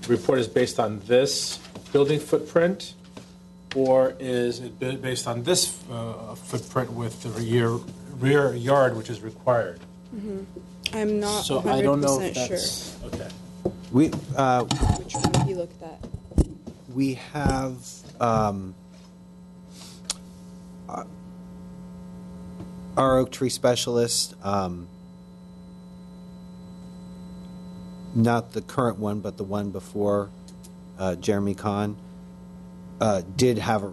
report is based on this building footprint, or is it based on this footprint with the rear yard, which is required? I'm not 100% So I don't know if sure that's, okay. We, which one you looked at. we have our oak tree specialist, not the current one, but the one before Jeremy Kahn, did have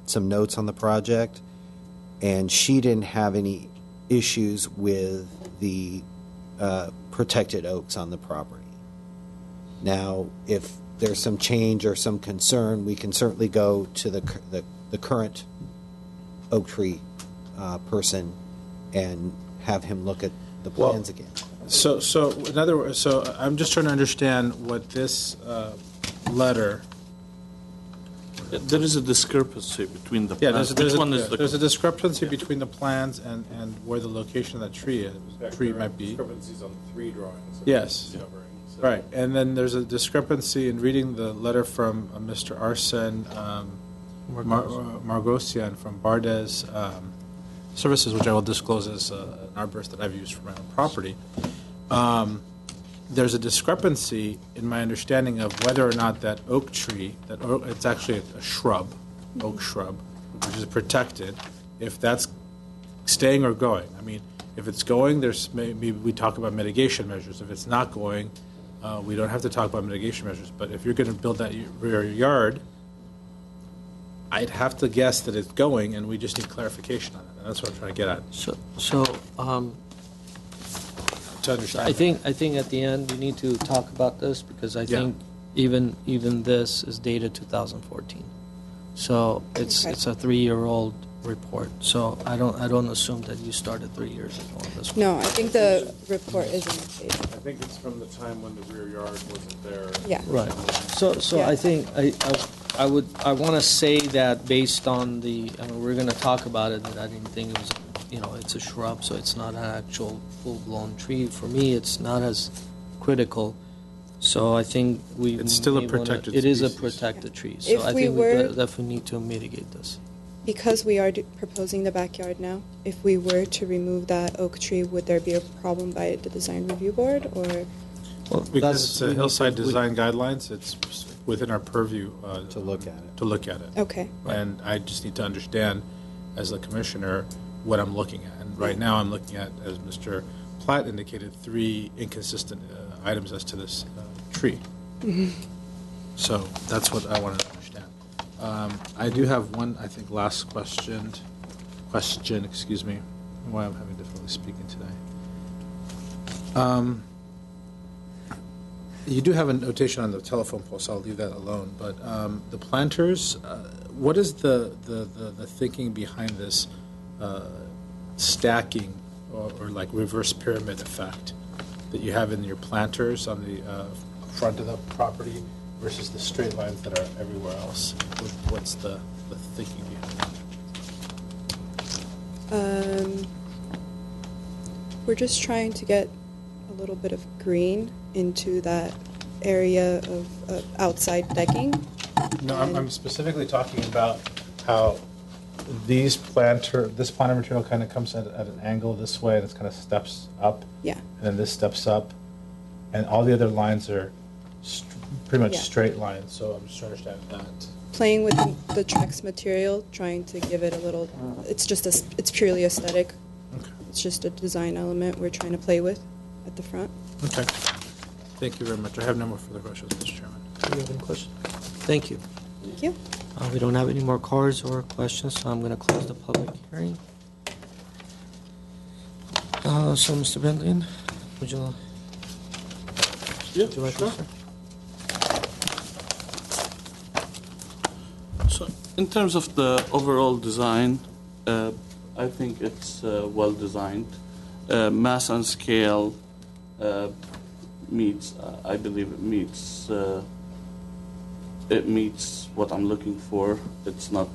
some notes on the project, and she didn't have any issues with the protected oaks on the property. Now, if there's some change or some concern, we can certainly go to the current oak tree person and have him look at the plans again. So in other words, so I'm just trying to understand what this letter. There is a discrepancy between the Yeah, plans. there's a discrepancy between the plans and where the location of that tree is. Tree might be. Discrepancies on 3 drawings. Yes. Covering, so. Right, and then there's a discrepancy in reading the letter from Mr. Arsen Margosian from Bardez Services, which I will disclose as an arborist that I've used for my own property. There's a discrepancy in my understanding of whether or not that oak tree, it's actually a shrub, oak shrub, which is protected, if that's staying or going. I mean, if it's going, there's maybe we talk about mitigation measures. If it's not going, we don't have to talk about mitigation measures. But if you're going to build that rear yard, I'd have to guess that it's going, and we just need clarification on it. And that's what I'm trying to get at. To understand. I think at the end we need to talk about this because I think even this is dated 2014. So it's a 3-year-old report. So I don't assume that you started 3 years ago on this one. No, I think the report isn't updated. I think it's from the time when the rear yard wasn't there. Yeah. Right. So Yeah. I think I want to say that based on the, I mean, we're going to talk about it, that I didn't think it was, it's a shrub, so it's not an actual full-blown tree. For me, it's not as critical. So I think It's still a protected It is a species. protected tree. So If I we think were- we definitely need to mitigate this. Because we are proposing the backyard now, if we were to remove that oak tree, would there be a problem by the design review board, or? Well, Because it's a hillside we- design guidelines, it's within our purview. To look at it. To look at it. Okay. And I just need to understand, as the commissioner, what I'm looking at. And right now, I'm looking at, as Mr. Platt indicated, 3 inconsistent items as to this tree. So that's what I wanted to understand. I do have one, I think, last question, excuse me, why I'm having difficulty speaking today. You do have a notation on the telephone pole, so I'll leave that alone. But the planters, what is the thinking behind this stacking or like reverse pyramid effect that you have in your planters on the front of the property versus the straight lines that are everywhere else? What's the thinking behind that? We're just trying to get a little bit of green into that area of outside decking. No, I'm specifically talking about how this planter material kind of comes at an angle this way, and it kind of steps up. Yeah. And then this steps up, and all the other lines are pretty much Yeah. straight lines. So I'm just trying to understand that. Playing with the Trex material, trying to give it a little, it's purely aesthetic. Okay. It's just a design element we're trying to play with at the front. Okay. Thank you very much. I have no more further questions, Mr. Chairman. Do you have any questions? Thank you. Thank you. We don't have any more cards or questions, so I'm going to close the public hearing. So, Mr. Bentley, would you like to start? So, in terms of the overall design, I think it's well designed. Mass and scale meets, I believe it meets what I'm looking for. It's not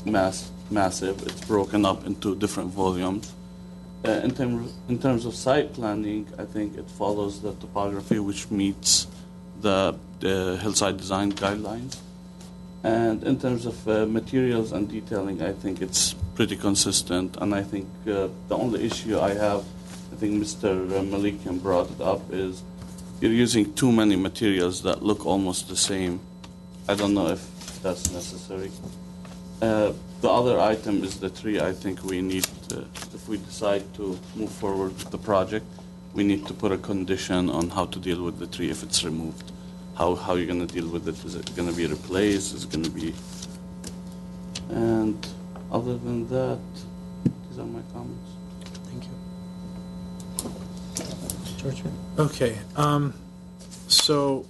massive. It's broken up into different volumes. In terms of site planning, I think it follows the topography, which meets the hillside design guidelines. And in terms of materials and detailing, I think it's pretty consistent. And I think the only issue I have, I think Mr. Malikian brought it up, is you're using too many materials that look almost the same. I don't know if that's necessary. The other item is the tree. I think we need, if we decide to move forward with the project, we need to put a condition on how to deal with the tree if it's removed. How you're going to deal with it? Is it going to be replaced? Is it going to be... And other than that, these are my comments. Thank you. George? Okay. So,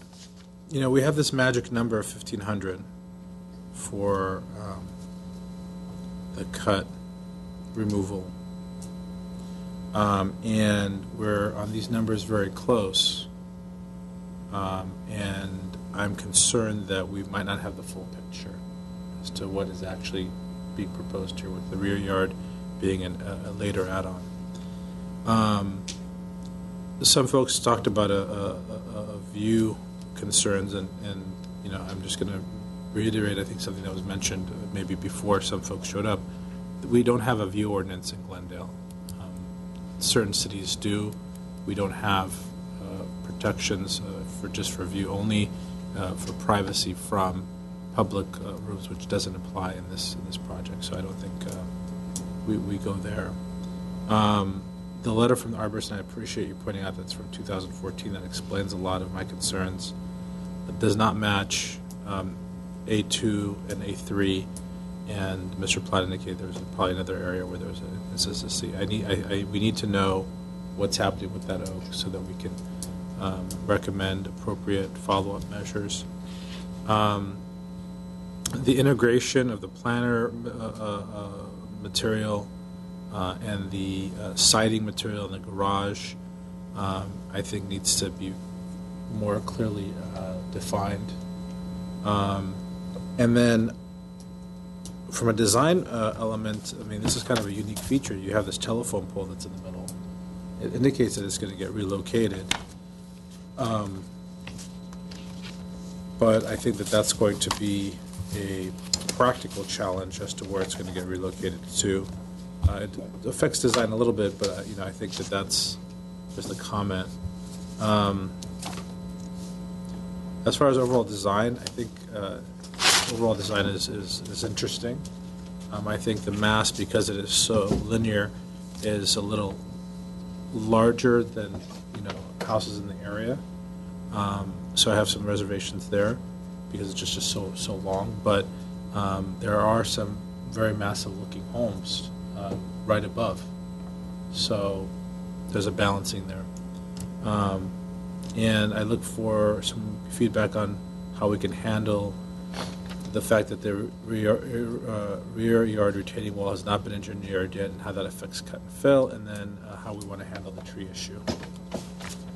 we have this magic number of 1,500 for the cut removal. And we're on these numbers very close. And I'm concerned that we might not have the full picture as to what is actually being proposed here, with the rear yard being a later add-on. Some folks talked about a view concerns, and I'm just going to reiterate, I think, something that was mentioned maybe before some folks showed up. We don't have a view ordinance in Glendale. Certain cities do. We don't have protections for view, only for privacy from public roofs, which doesn't apply in this project. So I don't think we go there. The letter from the arborist, and I appreciate you pointing out that's from 2014. That explains a lot of my concerns. It does not match A2 and A3, and Mr. Platt indicated there's probably another area where there's a consistency. We need to know what's happening with that oak so that we can recommend appropriate follow-up measures. The integration of the planter material and the siding material in the garage, I think needs to be more clearly defined. And then from a design element, I mean, this is kind of a unique feature. You have this telephone pole that's in the middle. It indicates that it's going to get relocated. But I think that that's going to be a practical challenge as to where it's going to get relocated to. It affects design a little bit, but I think that that's just a comment. As far as overall design, I think overall design is interesting. I think the mass, because it is so linear, is a little larger than houses in the area. So I have some reservations there because it's just so long. But there are some very massive looking homes right above. So there's a balancing there. And I look for some feedback on how we can handle the fact that the rear yard retaining wall has not been engineered yet and how that affects cut and fill, and then how we want to handle the tree issue.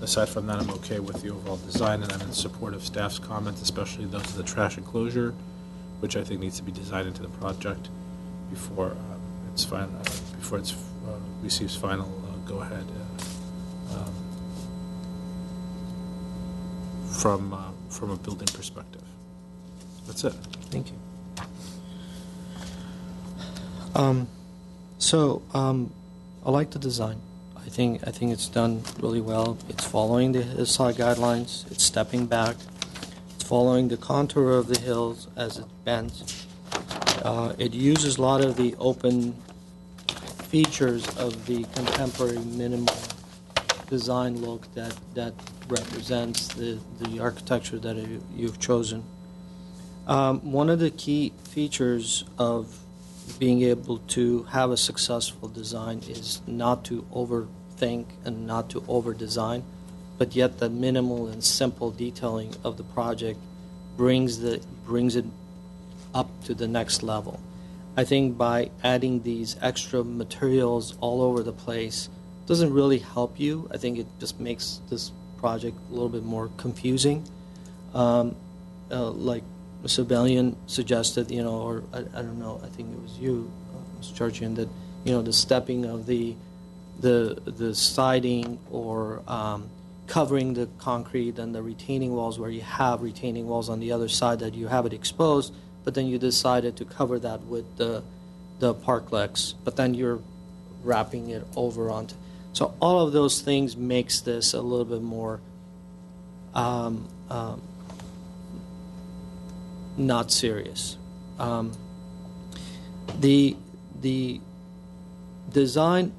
Aside from that, I'm okay with the overall design, and I'm in support of staff's comments, especially those of the trash enclosure, which I think needs to be designed into the project before it's final, before it's receives final go-ahead from a building perspective. That's it. Thank you. I like the design. I think it's done really well. It's following the hillside guidelines. It's stepping back. It's following the contour of the hills as it bends. It uses a lot of the open features of the contemporary minimal design look that represents the architecture that you've chosen. One of the key features of being able to have a successful design is not to overthink and not to over-design, but yet the minimal and simple detailing of the project brings it up to the next level. I think by adding these extra materials all over the place doesn't really help you. I think it just makes this project a little bit more confusing. Like Mr. Bellion suggested, or I don't know, I think it was you, Mr. Charchian, that the stepping of the siding or covering the concrete and the retaining walls where you have retaining walls on the other side that you have it exposed, but then you decided to cover that with the Parklex, but then you're wrapping it over onto. So all of those things makes this a little bit more not serious. The design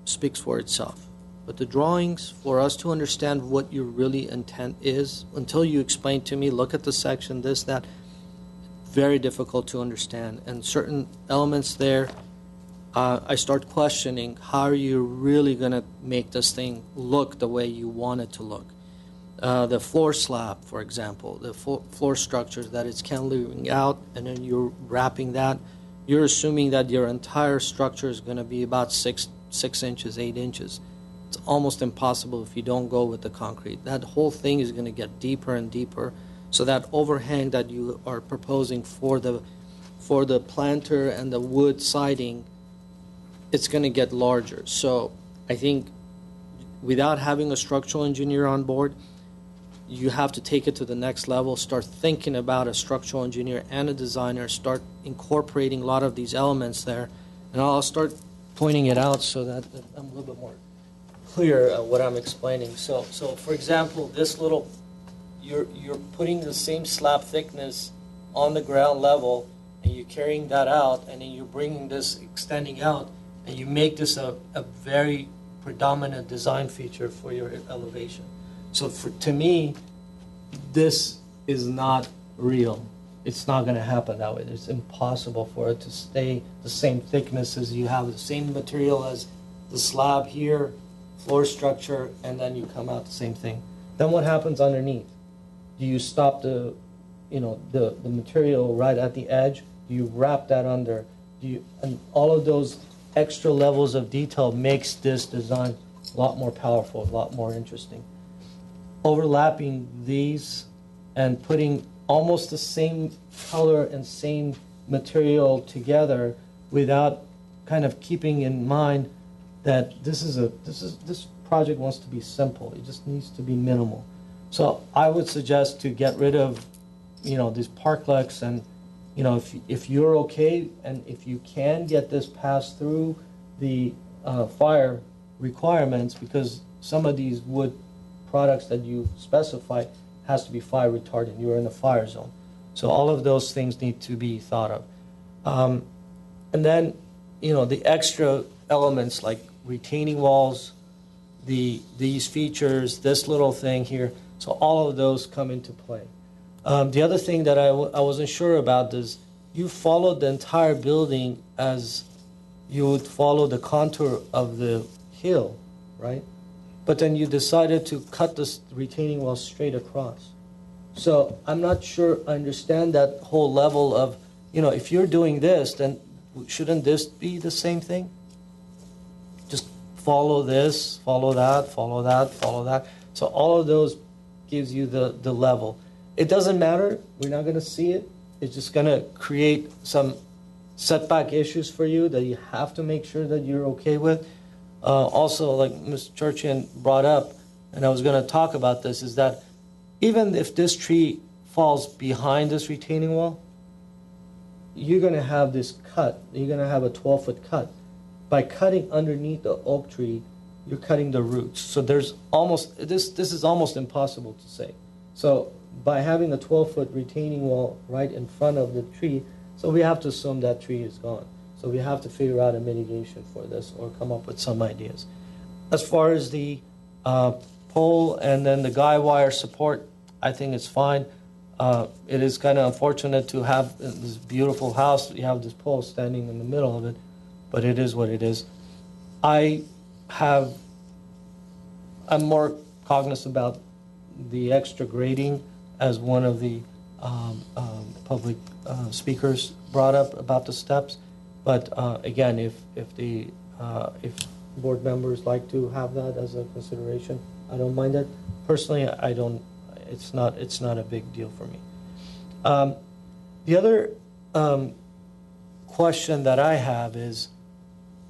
speaks for itself, but the drawings, for us to understand what your really intent is, until you explain to me, look at the section, this, that, very difficult to understand. And certain elements there, I start questioning, how are you really going to make this thing look the way you want it to look? The floor slab, for example, the floor structure that it's cantilevering out, and then you're wrapping that. You're assuming that your entire structure is going to be about 6 inches, 8 inches. It's almost impossible if you don't go with the concrete. That whole thing is going to get deeper and deeper. So that overhang that you are proposing for the planter and the wood siding, it's going to get larger. So I think without having a structural engineer on board, you have to take it to the next level, start thinking about a structural engineer and a designer, start incorporating a lot of these elements there. And I'll start pointing it out so that I'm a little bit more clear what I'm explaining. So for example, this little, you're putting the same slab thickness on the ground level, and you're carrying that out, and then you're bringing this extending out, and you make this a very predominant design feature for your elevation. So to me, this is not real. It's not going to happen that way. It's impossible for it to stay the same thickness as you have, the same material as the slab here, floor structure, and then you come out the same thing. Then what happens underneath? Do you stop the material right at the edge? Do you wrap that under? And all of those extra levels of detail makes this design a lot more powerful, a lot more interesting. Overlapping these and putting almost the same color and same material together without kind of keeping in mind that this project wants to be simple. It just needs to be minimal. So I would suggest to get rid of, these parklets, and, if you're okay and if you can get this passed through the fire requirements, because some of these wood products that you specify has to be fire retardant. You're in a fire zone. So all of those things need to be thought of. And then, the extra elements like retaining walls, these features, this little thing here, so all of those come into play. The other thing that I wasn't sure about is you followed the entire building as you would follow the contour of the hill, right? But then you decided to cut this retaining wall straight across. So I'm not sure I understand that whole level of, if you're doing this, then shouldn't this be the same thing? Just follow this, follow that, follow that, follow that. So all of those gives you the level. It doesn't matter. We're not going to see it. It's just going to create some setback issues for you that you have to make sure that you're okay with. Also, like Ms. Churchian brought up, and I was going to talk about this, is that even if this tree falls behind this retaining wall, you're going to have this cut. You're going to have a 12-foot cut. By cutting underneath the oak tree, you're cutting the roots. So there's almost, this is almost impossible to say. So by having a 12-foot retaining wall right in front of the tree, so we have to assume that tree is gone. So we have to figure out a mitigation for this or come up with some ideas. As far as the pole and then the guy wire support, I think it's fine. It is kind of unfortunate to have this beautiful house, you have this pole standing in the middle of it, but it is what it is. I'm more cognizant about the extra grading, as one of the public speakers brought up about the steps. But again, if board members like to have that as a consideration, I don't mind that. Personally, I don't. It's not a big deal for me. The other question that I have is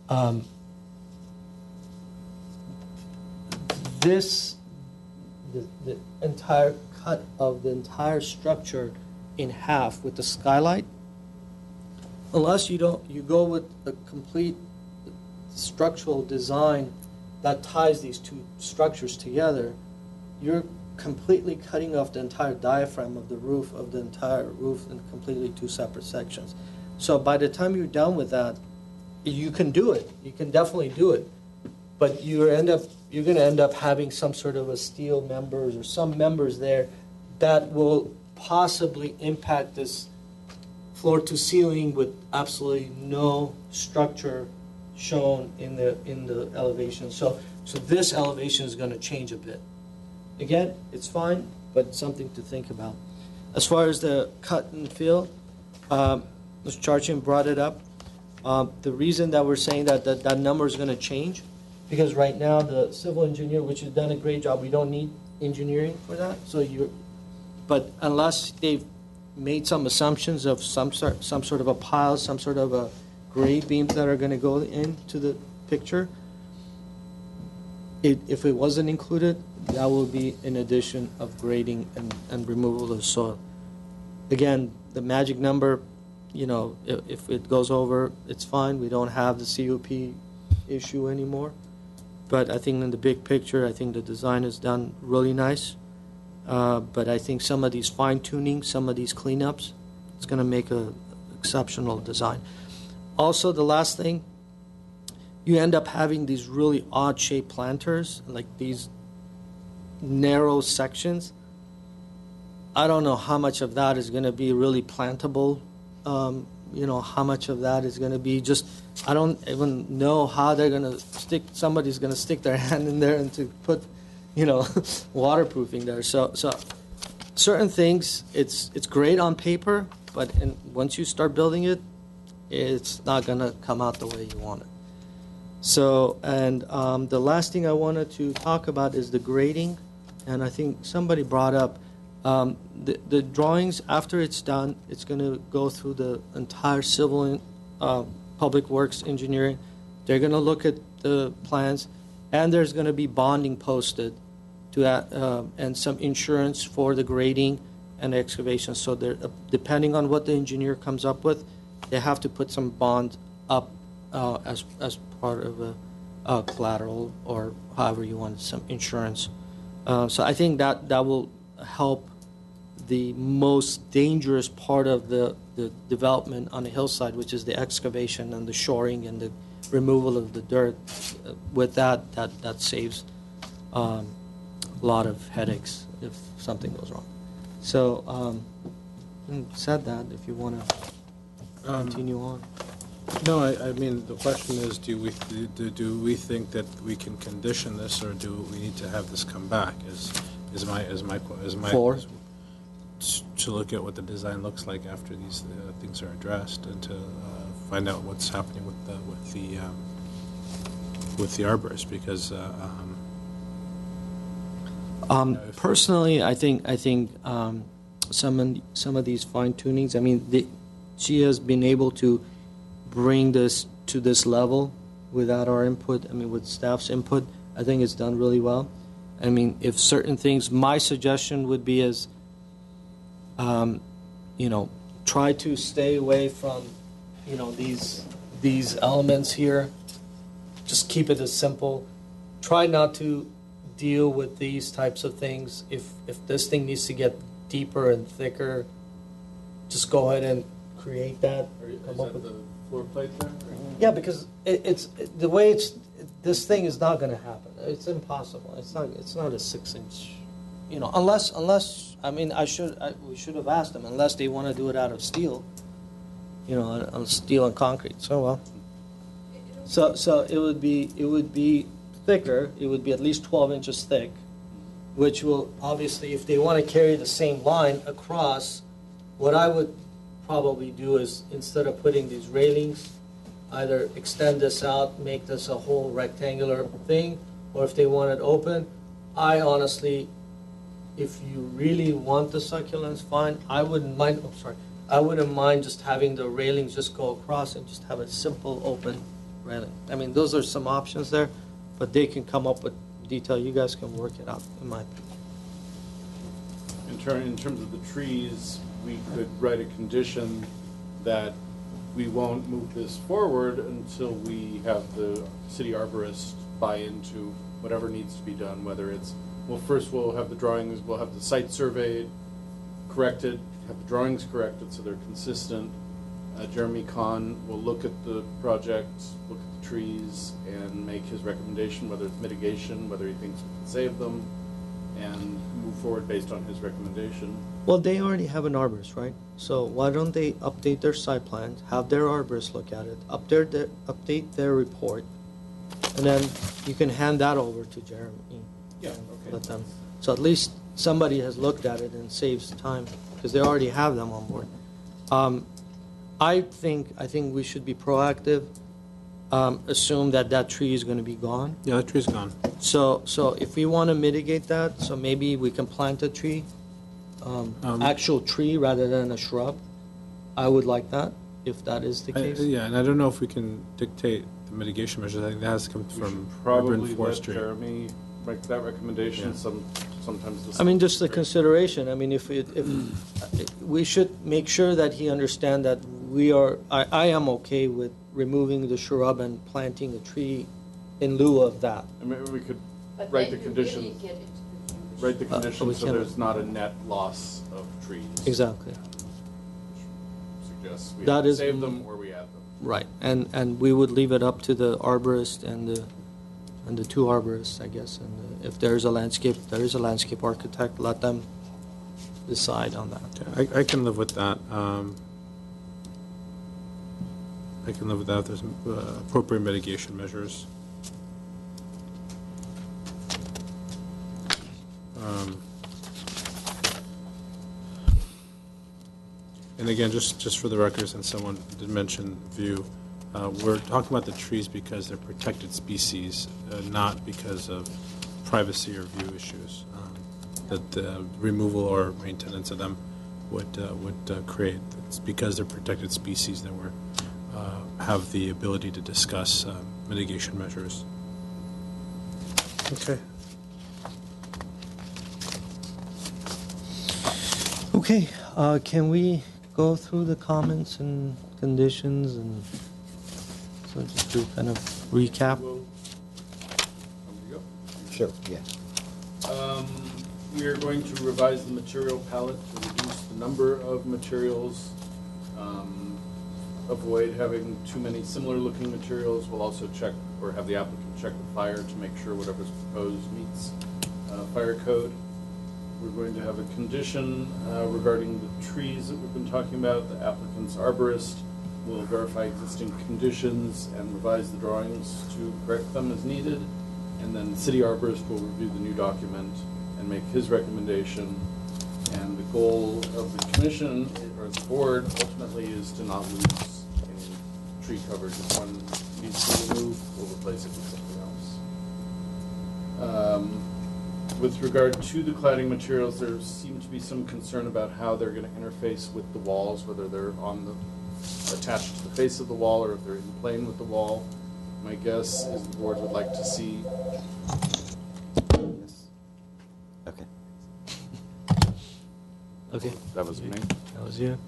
the entire cut of the entire structure in half with the skylight. Unless you go with a complete structural design that ties these two structures together, you're completely cutting off the entire diaphragm of the roof in completely two separate sections. So by the time you're done with that, you can do it. You can definitely do it, but you're going to end up having some sort of a steel members or some members there that will possibly impact this floor to ceiling with absolutely no structure shown in the elevation. So this elevation is going to change a bit. Again, it's fine, but something to think about. As far as the cut and fill, Mr. Charchian brought it up. The reason that we're saying that number is going to change, because right now the civil engineer, which has done a great job, we don't need engineering for that. But unless they've made some assumptions of some sort of a pile, some sort of a grade beams that are going to go into the picture, if it wasn't included, that will be in addition of grading and removal of the soil. Again, the magic number, if it goes over, it's fine. We don't have the CUP issue anymore. But I think in the big picture, I think the design is done really nice. But I think some of these fine-tuning, some of these cleanups, it's going to make a exceptional design. Also, the last thing, you end up having these really odd-shaped planters, like these narrow sections. I don't know how much of that is going to be really plantable. How much of that is going to be just, I don't even know how they're going to somebody's going to stick their hand in there and to put, waterproofing there. So certain things, it's great on paper, but once you start building it, it's not going to come out the way you want it. So, and the last thing I wanted to talk about is the grading, and I think somebody brought up the drawings. After it's done, it's going to go through the entire civil public works engineering. They're going to look at the plans, and there's going to be bonding posted to that, and some insurance for the grading and excavation. So depending on what the engineer comes up with, they have to put some bond up as part of a collateral, or however you want, some insurance. So I think that will help the most dangerous part of the development on the hillside, which is the excavation and the shoring and the removal of the dirt. With that saves a lot of headaches if something goes wrong. So, said that, if you want to continue on. No, I mean, the question is, do we think that we can condition this, or do we need to have this come back? Is my For? To look at what the design looks like after these things are addressed, and to find out what's happening with the arborist, because personally, I think some of these fine tunings. I mean, she has been able to bring this to this level without our input. I mean, with staff's input, I think it's done really well. I mean, if certain things, my suggestion would be is, try to stay away from, these elements here. Just keep it as simple. Try not to deal with these types of things. If this thing needs to get deeper and thicker, just go ahead and create that. Is that the floor plate there? Yeah, because this thing is not going to happen. It's impossible. It's not a 6-inch, unless I mean we should have asked them, unless they want to do it out of steel, on steel and concrete. So well, so it would be thicker. It would be at least 12 inches thick, which will obviously, if they want to carry the same line across, what I would probably do is, instead of putting these railings, either extend this out, make this a whole rectangular thing, or if they want it open, I honestly, if you really want the succulents, fine. I wouldn't mind. I wouldn't mind just having the railings just go across and just have a simple open railing. I mean, those are some options there, but they can come up with detail. You guys can work it out, in my opinion. In terms of the trees, we could write a condition that we won't move this forward until we have the city arborist buy into whatever needs to be done, whether it's, well, first we'll have the drawings, we'll have the site surveyed, corrected, have the drawings corrected so they're consistent. Jeremy Kahn will look at the project, look at the trees, and make his recommendation, whether it's mitigation, whether he thinks we can save them, and move forward based on his recommendation. Well, they already have an arborist, right? So why don't they update their site plans, have their arborist look at it, update their report, and then you can hand that over to Jeremy. Yeah, okay. Let them. So at least somebody has looked at it and saves time, because they already have them on board. I think we should be proactive. Assume that tree is going to be gone. Yeah, that tree's gone. So if we want to mitigate that, so maybe we can plant a tree, actual tree rather than a shrub. I would like that, if that is the case. Yeah, and I don't know if we can dictate the mitigation measures. I think that has to come from Probably urban let forestry. Jeremy make that recommendation. Yeah. Sometimes. I mean, just the consideration. I mean, if we should make sure that he understand that I am okay with removing the shrub and planting a tree in lieu of that. I mean, we could But write then the you condition. really get into the condition. Write the we condition so can- there's not a net loss of trees. Exactly. suggests we That either is- save them or we add them. Right, and we would leave it up to the arborist and the two arborists, I guess. And if there is a landscape architect, let them decide on that. I can live with that. I can live with that if there's appropriate mitigation measures. And again, just for the record, since someone did mention view, we're talking about the trees because they're protected species, not because of privacy or view issues that the removal or maintenance of them would create. It's because they're protected species that we're have the ability to discuss mitigation measures. Okay. Okay, can we go through the comments and conditions and so just to kind of recap? Sure, yeah. We are going to revise the material palette to reduce the number of materials, avoid having too many similar-looking materials. We'll also check, or have the applicant check with fire to make sure whatever's proposed meets fire code. We're going to have a condition regarding the trees that we've been talking about. The applicant's arborist will verify existing conditions and revise the drawings to correct them as needed. And then the city arborist will review the new document and make his recommendation. And the goal of the commission, or the board, ultimately is to not lose any tree coverage. If one needs to remove, we'll replace it with something else. With regard to the cladding materials, there seems to be some concern about how they're going to interface with the walls, whether they're attached to the face of the wall or if they're in plane with the wall. My guess is the board would like to see. Yes. Okay. Okay, That was me. that was you.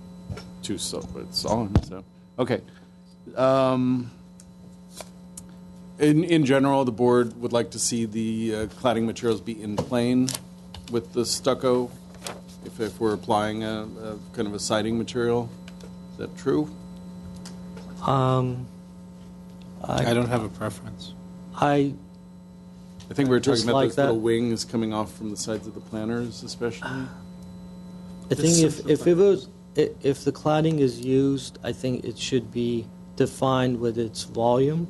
So it's on. So okay. In general, the board would like to see the cladding materials be in plane with the stucco. If we're applying a kind of a siding material, is that true? I don't have a preference. I I think we were talking Just about like those little that. wings coming off from the sides of the planters, especially. I think if the cladding is used, I think it should be defined with its volume,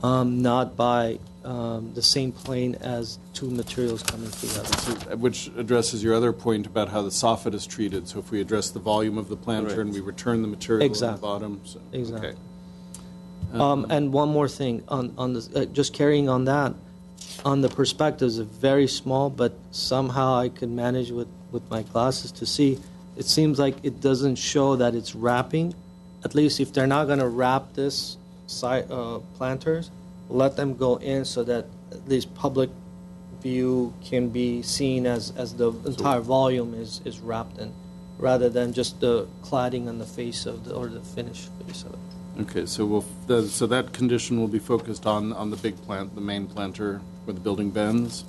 not by the same plane as two materials coming together. Which addresses your other point about how the soffit is treated. So if we address the volume of the planter and we return the material on the Exactly. bottom. So, Exactly. Okay. And one more thing on this, just carrying on that, on the perspectives, are very small, but somehow I could manage with my glasses to see. It seems like it doesn't show that it's wrapping. At least if they're not going to wrap this side planters, let them go in so that at least public view can be seen as the entire volume is wrapped in, rather than just the cladding on the face of or the finished face of it. Okay, so so that condition will be focused on the big plant, the main planter where the building bends.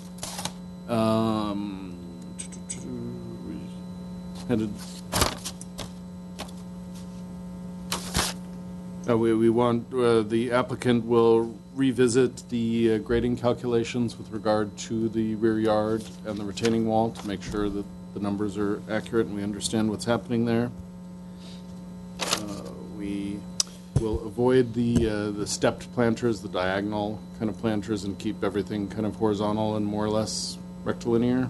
We want the applicant will revisit the grading calculations with regard to the rear yard and the retaining wall to make sure that the numbers are accurate and we understand what's happening there. We will avoid the stepped planters, the diagonal kind of planters, and keep everything kind of horizontal and more or less rectilinear.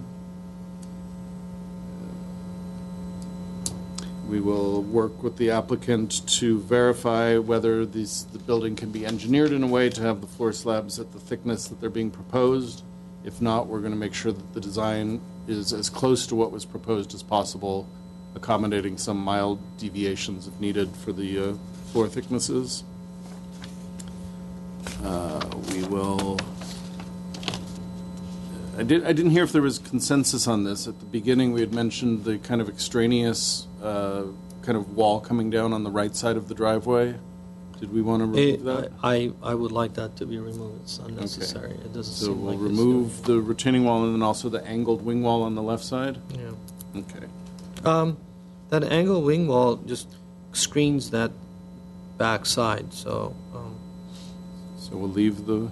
We will work with the applicant to verify whether the building can be engineered in a way to have the floor slabs at the thickness that they're being proposed. If not, we're going to make sure that the design is as close to what was proposed as possible, accommodating some mild deviations if needed for the floor thicknesses. We will. I didn't hear if there was consensus on this. At the beginning, we had mentioned the kind of extraneous kind of wall coming down on the right side of the driveway. Did we want to remove that? I would like that to be removed. It's unnecessary. Okay. It doesn't So seem we'll like remove the retaining wall and then also the angled wing wall on the left side? it's doing. Okay. Yeah. That angle wing wall, just screens that backside, so So we'll leave the.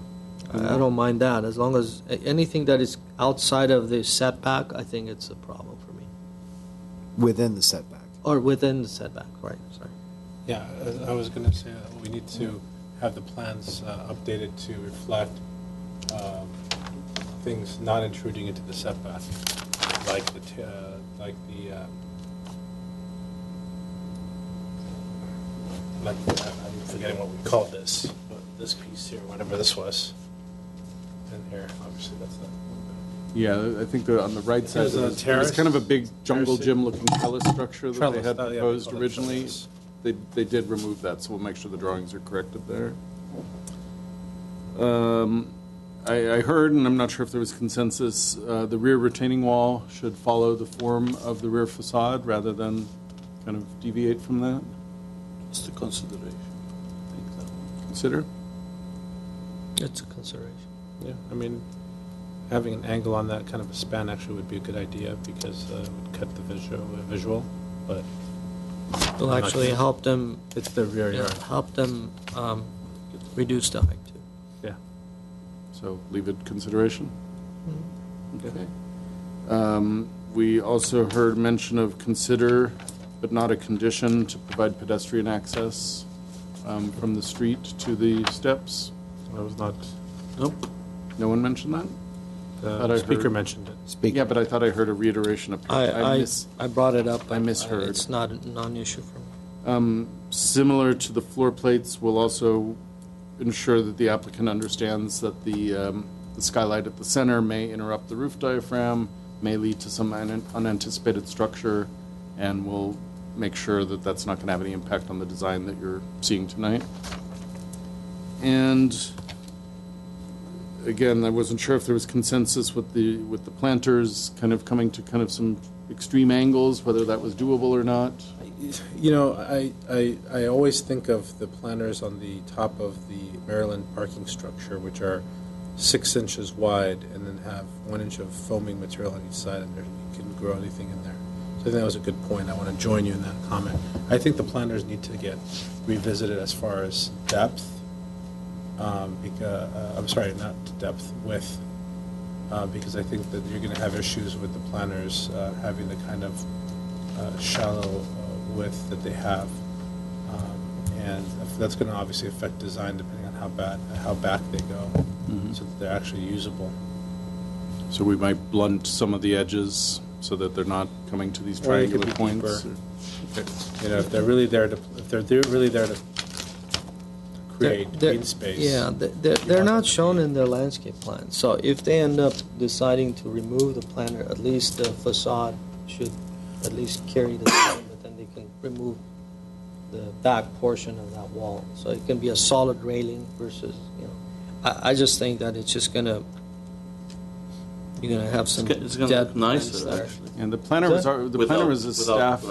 I don't mind that, as long as anything that is outside of the setback, I think it's a problem for me. Within the setback. Or within the setback, right, sorry. Yeah, I was going to say that we need to have the plans updated to reflect things not intruding into the setback, like I'm forgetting what we called this, but this piece here, whatever this was, and here, obviously that's not. Yeah, I think on the right side, There's a there was terrace. kind of a big jungle Terrace. gym-looking trellis structure that they Trellis, had yeah, we proposed call it originally. trellis. They did remove that, so we'll make sure the drawings are corrected there. I heard, and I'm not sure if there was consensus, the rear retaining wall should follow the form of the rear facade rather than kind of deviate from that. It's the consideration. I think that one. Consider? It's a consideration. Yeah, I mean, having an angle on that kind of a span actually would be a good idea because it would cut the visual, but It'll I'm not actually sure. help them, it's the rear yard. help them reduce the height, too. Yeah. So leave it consideration? Okay. We also heard mention of consider, but not a condition, to provide pedestrian access from the street to the steps. That was not, Nope. No one mentioned that? Thought I the speaker heard- mentioned it. Speak. Yeah, but I thought I heard a reiteration of. I brought it up. I misheard. It's not a non-issue for me. Similar to the floor plates, we'll also ensure that the applicant understands that the skylight at the center may interrupt the roof diaphragm, may lead to some unanticipated structure, and we'll make sure that that's not going to have any impact on the design that you're seeing tonight. And again, I wasn't sure if there was consensus with the planters kind of coming to kind of some extreme angles, whether that was doable or not. You know, I always think of the planters on the top of the Maryland parking structure, which are 6 inches wide and then have 1 inch of foaming material on each side, and you can grow anything in there. So I think that was a good point. I want to join you in that comment. I think the planters need to get revisited as far as depth. I'm sorry, not depth, width, because I think that you're going to have issues with the planters having the kind of shallow width that they have, and that's going to obviously affect design depending on how back they go, so that they're actually usable. So we might blunt some of the edges so that they're not coming to these Or it could triangular be points. deeper. Okay. You know, if they're really there to create They're- green space. Yeah, they're not shown in their landscape plan. So if they end up deciding to remove the planter, at least the facade should at least carry the same, but then they can remove the back portion of that wall. So it can be a solid railing versus, I just think that it's just you're gonna have some It's gonna dead look nicer, plants there. actually. And the planner was a staff.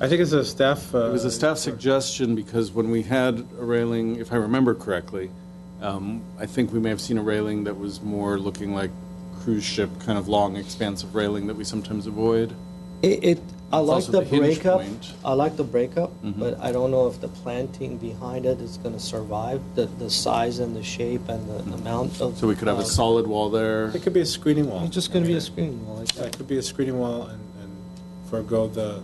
I think it's a staff. It was a staff suggestion because when we had a railing, if I remember correctly, I think we may have seen a railing that was more looking like cruise ship kind of long, expansive railing that we sometimes avoid. I like also the the hinge breakup. point. I like the breakup, but I don't know if the planting behind it is going to survive the size and the shape and the amount of. So we could have a solid wall there. It could be a screening wall. It's just going to be a screening wall. Yeah, it could be a screening wall and forego the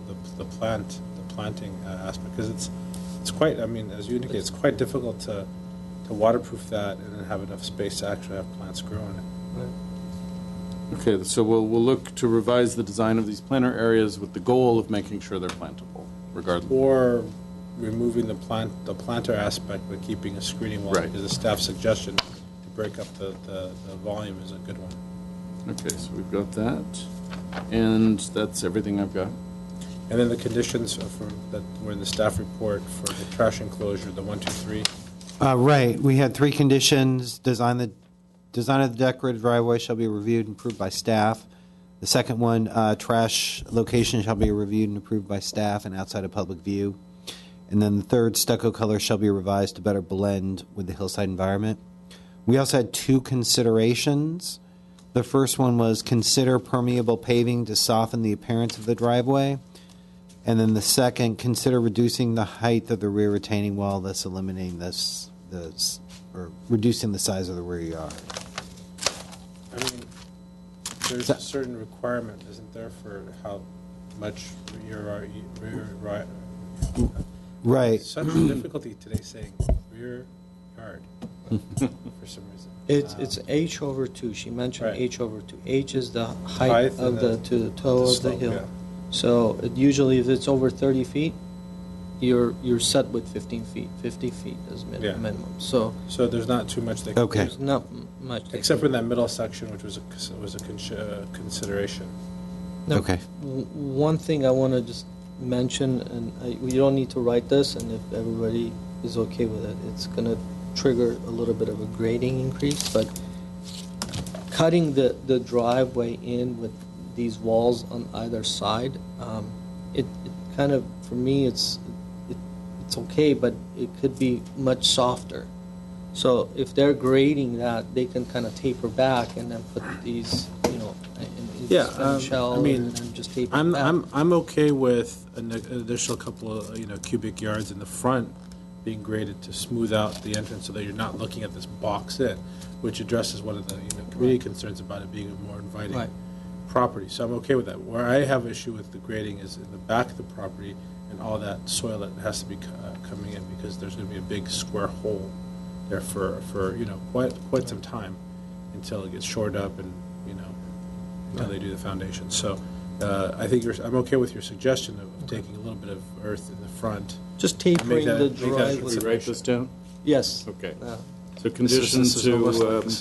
planting aspect, because it's quite, I mean, as you indicate, it's quite difficult to waterproof that and then have enough space to actually have plants grow in it. Okay, so we'll look to revise the design of these planter areas with the goal of making sure they're plantable, regardless. Or removing the planter aspect but keeping a screening wall. Right. Because the staff suggestion to break up the volume is a good one. Okay, so we've got that, and that's everything I've got. And then the conditions that were in the staff report for the trash enclosure, the 1, 2, 3. Right. We had 3 conditions. Design of the decorated driveway shall be reviewed and approved by staff. The second one, trash location shall be reviewed and approved by staff and outside of public view. And then the third, stucco color shall be revised to better blend with the hillside environment. We also had 2 considerations. The first one was consider permeable paving to soften the appearance of the driveway. And then the second, consider reducing the height of the rear retaining wall, thus eliminating this, or reducing the size of the rear yard. I mean, there's a certain requirement, isn't there, for how much rear Right. Such difficulty today saying rear yard for some reason. It's H over 2. She mentioned Right. H over 2. H is the height Height of and the the- to the toe the of the slope, hill. yeah. So usually, if it's over 30 feet, you're set with 15 feet. 50 feet is Yeah. minimum. So So there's not too much they can Okay. do. there's not much. they Except for can that middle section, which was a consideration. do. Now, Okay. One thing I want to just mention, and you don't need to write this, and if everybody is okay with it, it's going to trigger a little bit of a grading increase, but cutting the driveway in with these walls on either side, it kind of, for me, it's okay, but it could be much softer. So if they're grading that, they can kind of taper back and then put these, in shell I mean, and then just taper I'm back. I'm okay with an additional couple of cubic yards in the front being graded to smooth out the entrance so that you're not looking at this box in, which addresses one of the community concerns about it being a more inviting Right. property. So I'm okay with that. Where I have issue with the grading is in the back of the property and all that soil that has to be coming in, because there's going to be a big square hole there for quite some time until it gets shored up and until they do the foundation. So I think I'm okay with your suggestion of taking a little bit of earth in the front. Just tapering that- the make that driveway. Should we write this down? Yes. Okay. Uh, So condition This is almost like it's,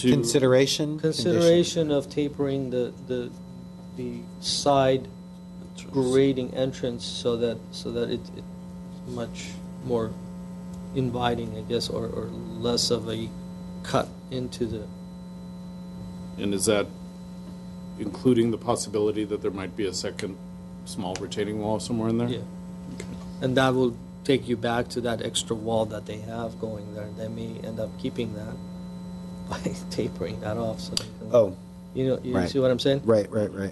to Consideration? Consideration of tapering the side grading entrance so that it's much more inviting, I guess, or less of a cut into the. And is that including the possibility that there might be a second small retaining wall somewhere in there? Yeah. And that will take you back to that extra wall that they have going there. They may end up keeping that by tapering that off so they can. Oh, You right. see what I'm saying? right.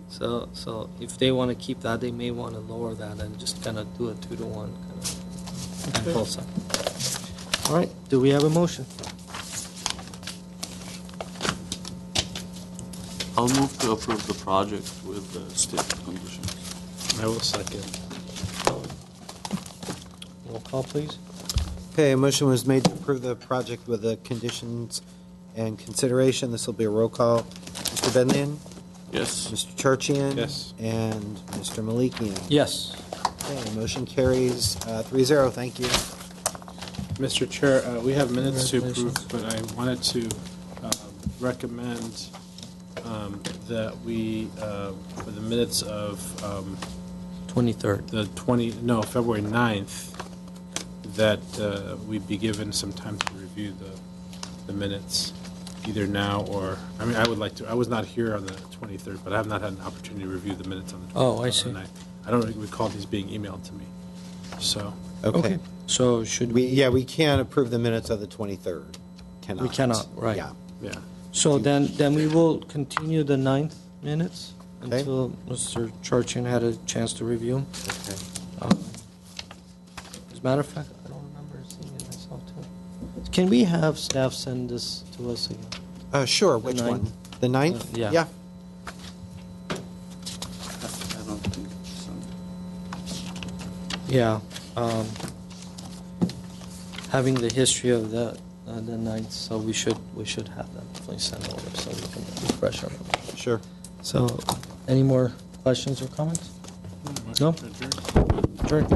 So if they want to keep that, they may want to lower that and just kind of do a 2-to-1 kind of on both sides. All right, do we have a motion? I'll move to approve the project with the stated conditions. I will second. Roll call, please. Okay, a motion was made to approve the project with the conditions and consideration. This will be a roll call. Mr. Benlian? Yes. Mr. Churchian? Yes. And Mr. Malikian? Yes. Okay, motion carries 3-0. Thank you. Mr. Chair, we have minutes to approve, Congratulations. but I wanted to recommend that we, for the minutes of 23rd. February 9th, that we be given some time to review the minutes, either now or, I would like to, I was not here on the 23rd, but I have not had an opportunity to review the minutes on the 23rd. Oh, I see. I don't recall these being emailed to me, so. Okay. So should we? We can't approve the minutes of the 23rd. Cannot. We cannot, right. Yeah. Yeah. So then we will continue the 9th minutes Okay. until Mr. Churchian had a chance to review them. Okay. As a matter of fact, I don't remember seeing it myself too. Can we have staff send this to us again? Sure, which ninth. one? The 9th? Yeah. Yeah. I don't think so. Yeah. Having the history of the 9th, so we should have that definitely sent over so we can refresh on them. Sure. So, any more questions or comments? No? Adjourn.